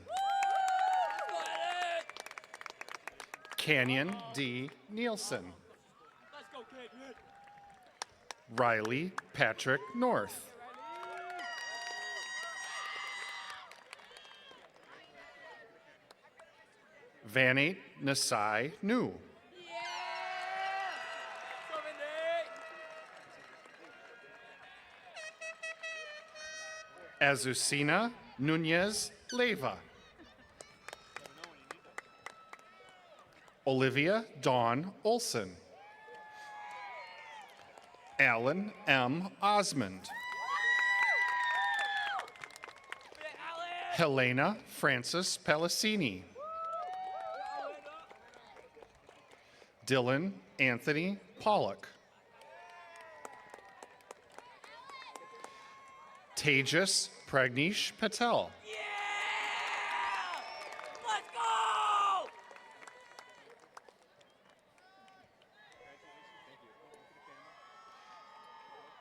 Speaker 13: Canyon D. Nielsen. Riley Patrick North. Vanate Nasai New. Azucena Nunez Leyva. Olivia Dawn Olson. Alan M. Osmond. Helena Francis Palacini. Dylan Anthony Pollock. Tejas Pragnesh Patel.
Speaker 3: Let's go!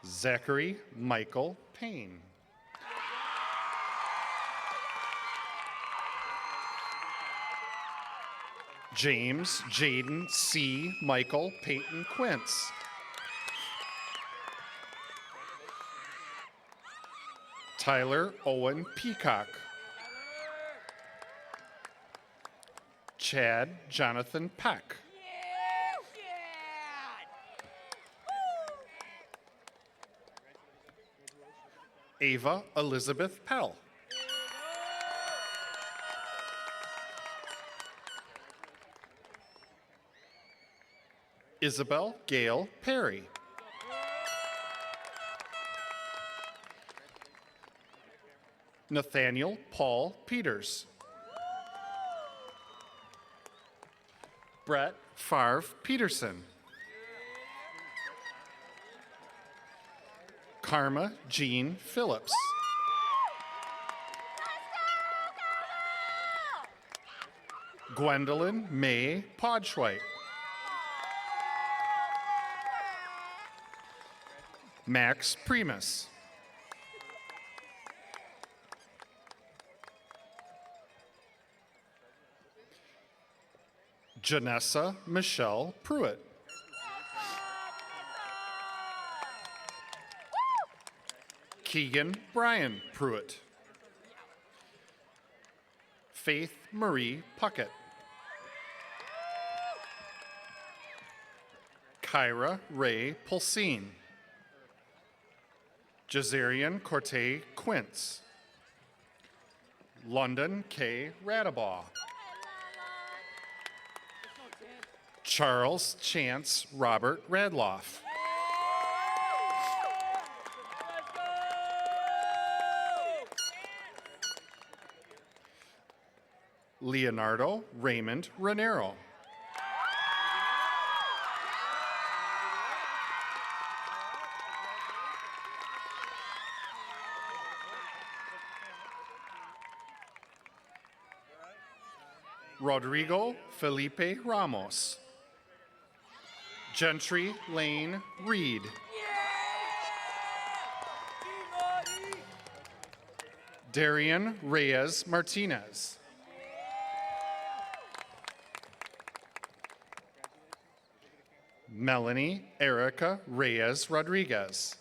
Speaker 13: Zachary Michael Payne. James Jaden C. Michael Peyton Quince. Tyler Owen Peacock. Chad Jonathan Peck. Ava Elizabeth Pell. Isabel Gail Perry. Nathaniel Paul Peters. Brett Favre Peterson. Karma Jean Phillips. Gwendolyn May Podschweit. Max Primus. Janessa Michelle Pruitt. Keegan Brian Pruitt. Faith Marie Puckett. Kyra Ray Pulsine. Jazarian Corte Quince. London K. Radabaugh. Charles Chance Robert Radloff. Leonardo Raymond Ranero. Rodrigo Felipe Ramos. Gentry Lane Reed. Darian Reyes Martinez. Melanie Erica Reyes Rodriguez.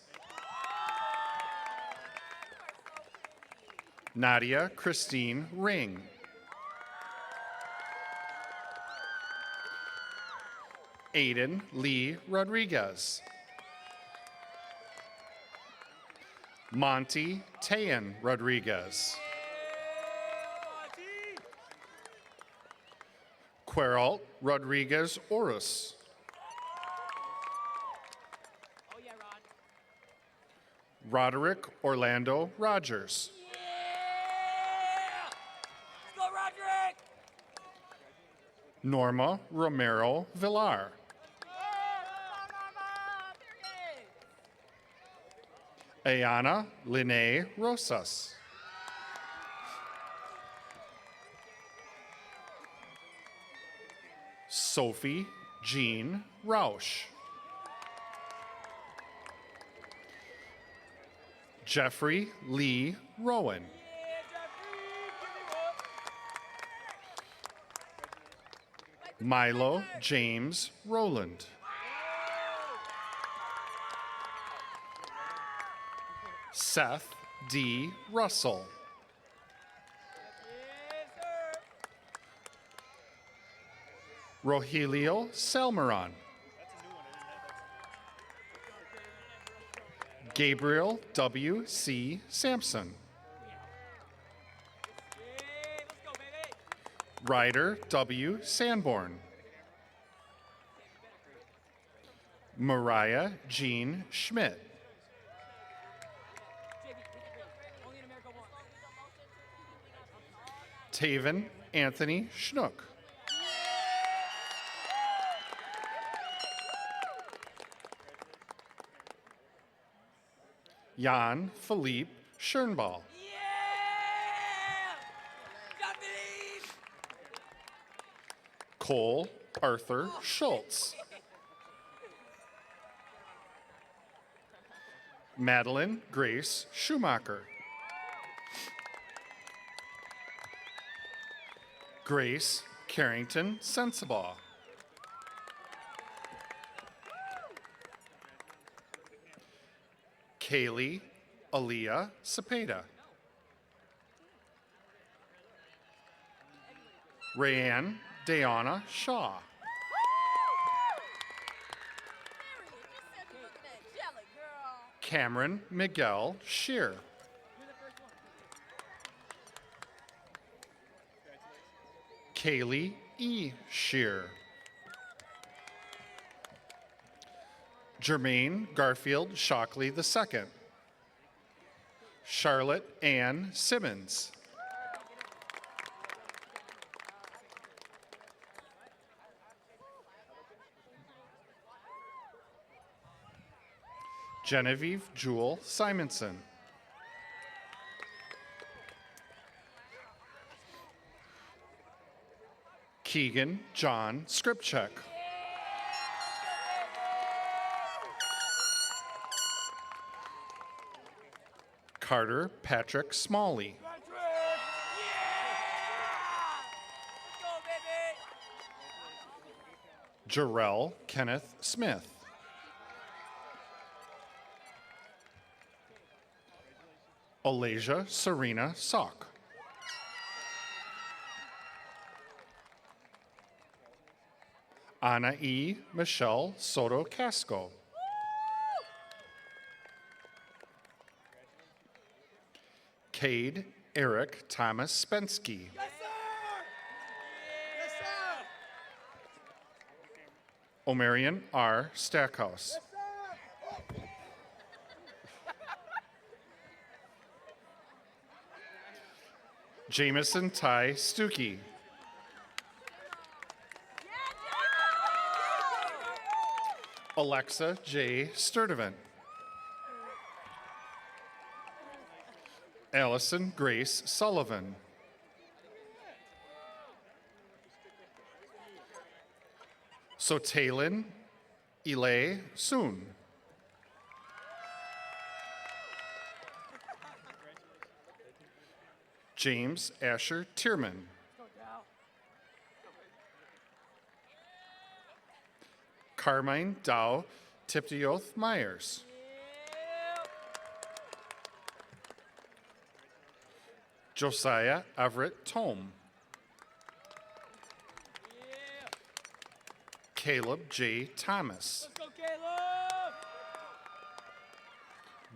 Speaker 13: Nadia Christine Ring. Aiden Lee Rodriguez. Monty Tayan Rodriguez. Queralt Rodriguez Orus. Roderick Orlando Rogers. Norma Romero Villar. Ayana Linnea Rosas. Sophie Jean Rausch. Jeffrey Lee Rowan. Milo James Rowland. Seth D. Russell. Rogelio Salmeron. Gabriel W. C. Sampson. Ryder W. Sanborn. Mariah Jean Schmidt. Taven Anthony Schnook. Jan Philippe Schernball. Cole Arthur Schultz. Madeline Grace Schumacher. Grace Carrington Sensabaugh. Kaylee Aaliyah Cepeda. Rayanne Dayana Shaw. Cameron Miguel Shear. Kaylee E. Shear. Jermaine Garfield Shockley II. Charlotte Ann Simmons. Genevieve Jewel Simonson. Keegan John Skripchek. Carter Patrick Smalley. Jarrell Kenneth Smith. Alasia Serena Sock. Anna E. Michelle Soto Casco. Cade Eric Thomas Spensky. Omarion R. Stackhouse. Jameson Ty Stuckey. Alexa J. Sturdivant. Allison Grace Sullivan. Sotaylin Ilay Soon. James Asher Tierman. Carmine Dow Tiptioth Myers. Josiah Everett Tome. Caleb J. Thomas.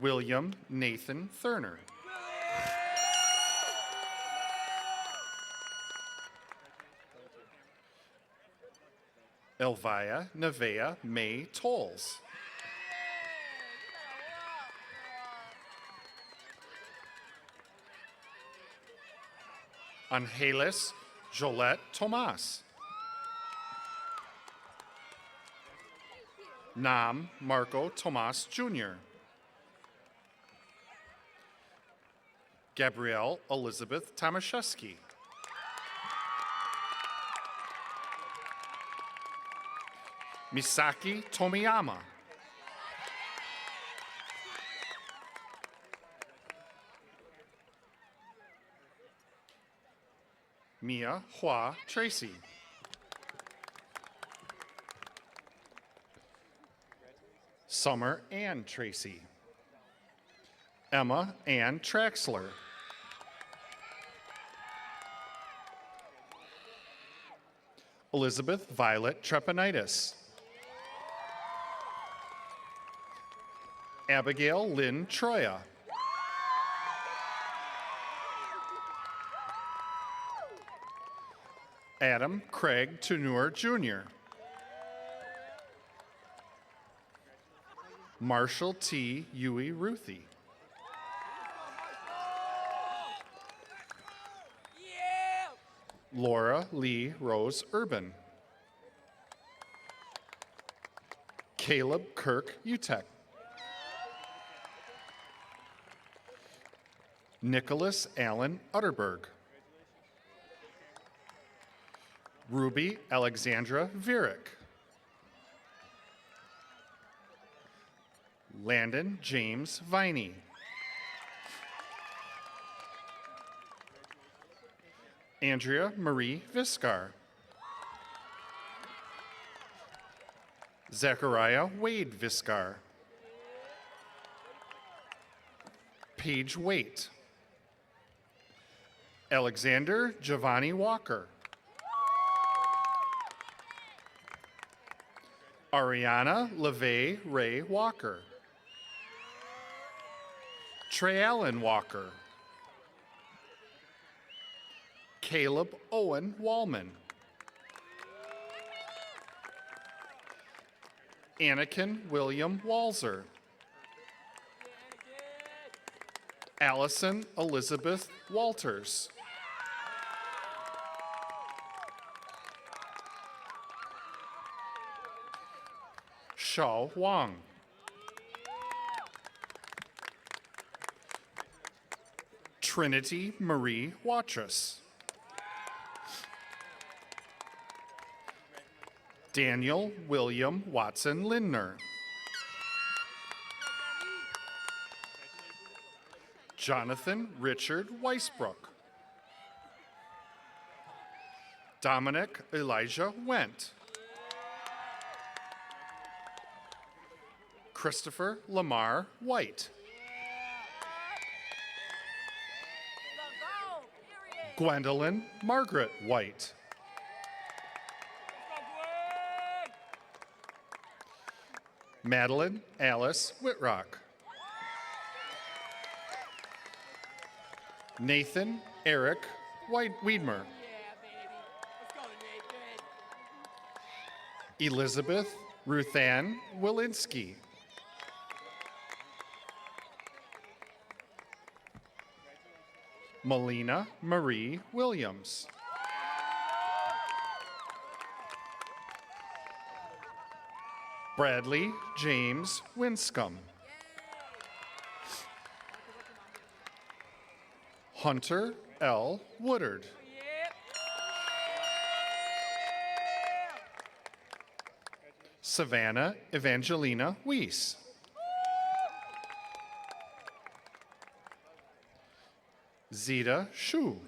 Speaker 13: William Nathan Thurner. Elvia Nevea May Tolles. Angeles Jolette Tomas. Nam Marco Tomas Jr. Gabrielle Elizabeth Tomaszewski. Misaki Tomiyama. Mia Hua Tracy. Summer Ann Tracy. Emma Ann Traxler. Elizabeth Violet Trepanitis. Abigail Lynn Troya. Adam Craig Tunur Jr. Marshall T. Huey Ruthie. Laura Lee Rose Urban. Caleb Kirk Utek. Nicholas Allen Utterberg. Ruby Alexandra Virick. Landon James Viney. Andrea Marie Viscar. Zachariah Wade Viscar. Paige Waite. Alexander Giovanni Walker. Ariana LeVay Ray Walker. Trey Allen Walker. Caleb Owen Wallman. Anakin William Walzer. Allison Elizabeth Walters. Shao Wang. Trinity Marie Watrous. Daniel William Watson Lindner. Jonathan Richard Weisbrook. Dominic Elijah Went. Christopher Lamar White. Gwendolyn Margaret White. Madeline Alice Whitrock. Nathan Eric Wiedmer. Elizabeth Ruthann Wilinski. Melina Marie Williams. Bradley James Winscombe. Hunter L. Woodard. Savannah Evangelina Weiss. Zita Shu.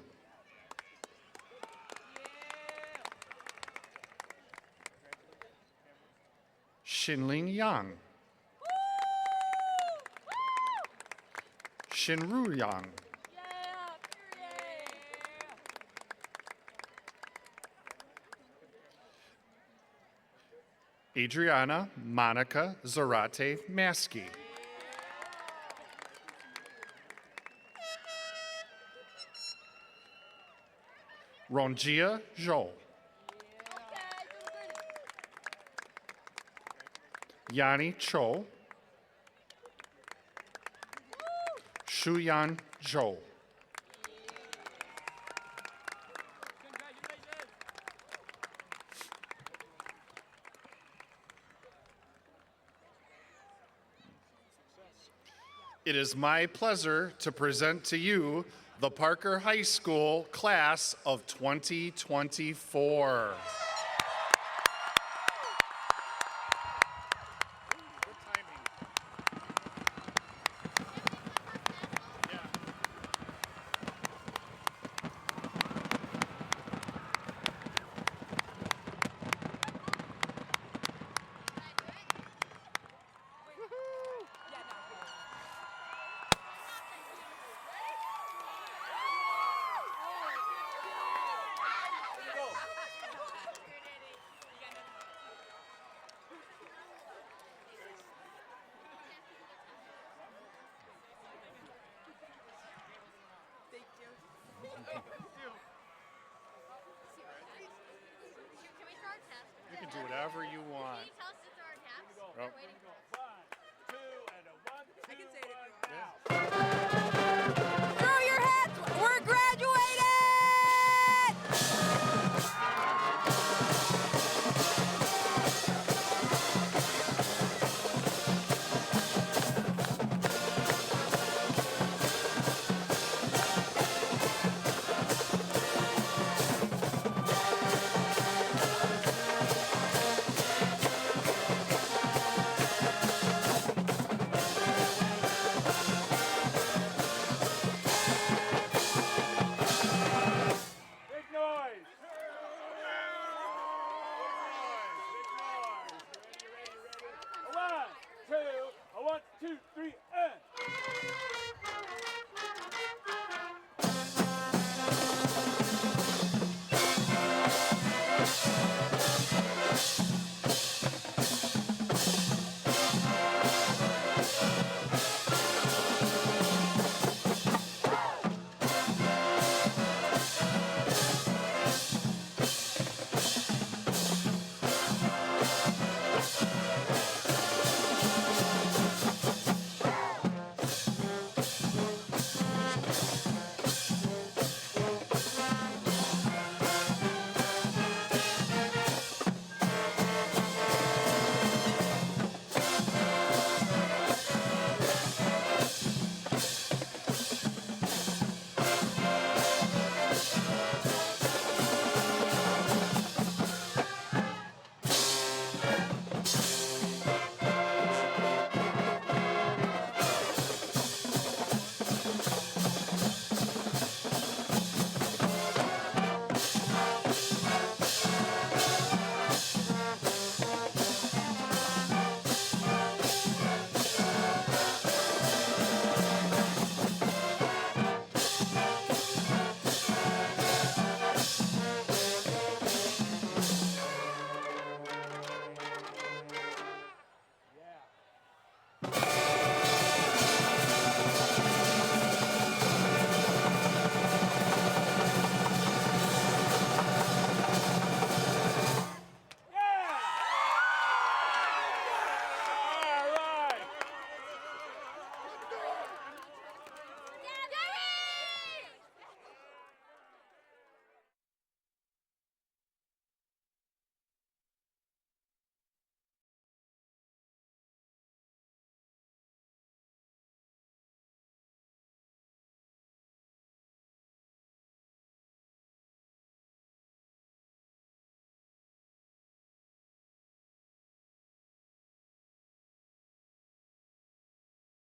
Speaker 13: Shinling Yang. Shinru Yang. Adriana Monica Zarate Maskey. Ronjia Zhou. Yanni Cho. Shuyan Zhou. It is my pleasure to present to you the Parker High School class of 2024. You can do whatever you want. Oh.
Speaker 2: Throw your hats! We're graduated!
Speaker 1: One, two, three,